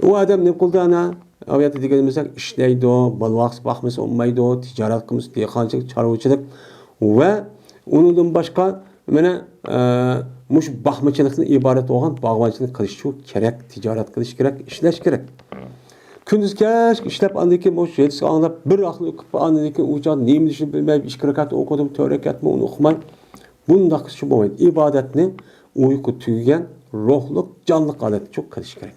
U odam nima qildi ana? Aviyat deganimizda ishlaydi, balvaqt baxmasa olmaydi, tijorat qilmas, dehqonchilik, chorvachilik va undan boshqa mana mush baxmachilikdan iborat bo'lgan bog'bonchilik qilish kerak, tijorat qilish kerak, ishlash kerak. Kunduz kesh ishlab andan keyin mush yetishga anglab bir vaqtni o'qib andan keyin u joy nima deyishni bilmay 2 rakat o'qidim, 4 rakatmi uni o'qimay bundaq qilish bo'lmaydi. Ibodatni uyqu tugagan, ruhliq, jonliq holatda çok qilish kerak.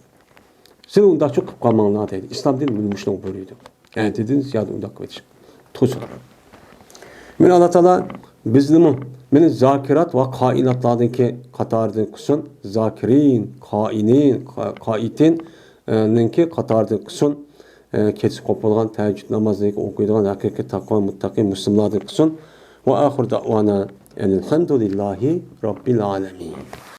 Sen unda çok qilib qolmanglar deydi. Islom dini buni mushunday bo'ladi. Yani dediniz ya unda qilish. To'sin. Men Alloh taolo bizni meni zakirat va qoinatlardagi qatoridan qilsin. Zakirin, qoinin, qoitin ninki qatoridan qilsin. Kechib qo'polgan tahajjud namozini o'qiydigan haqiqiy taqvo muttaqi muslimlardan qilsin. Va oxir da'vona elhamdülillahi rabbil alamin.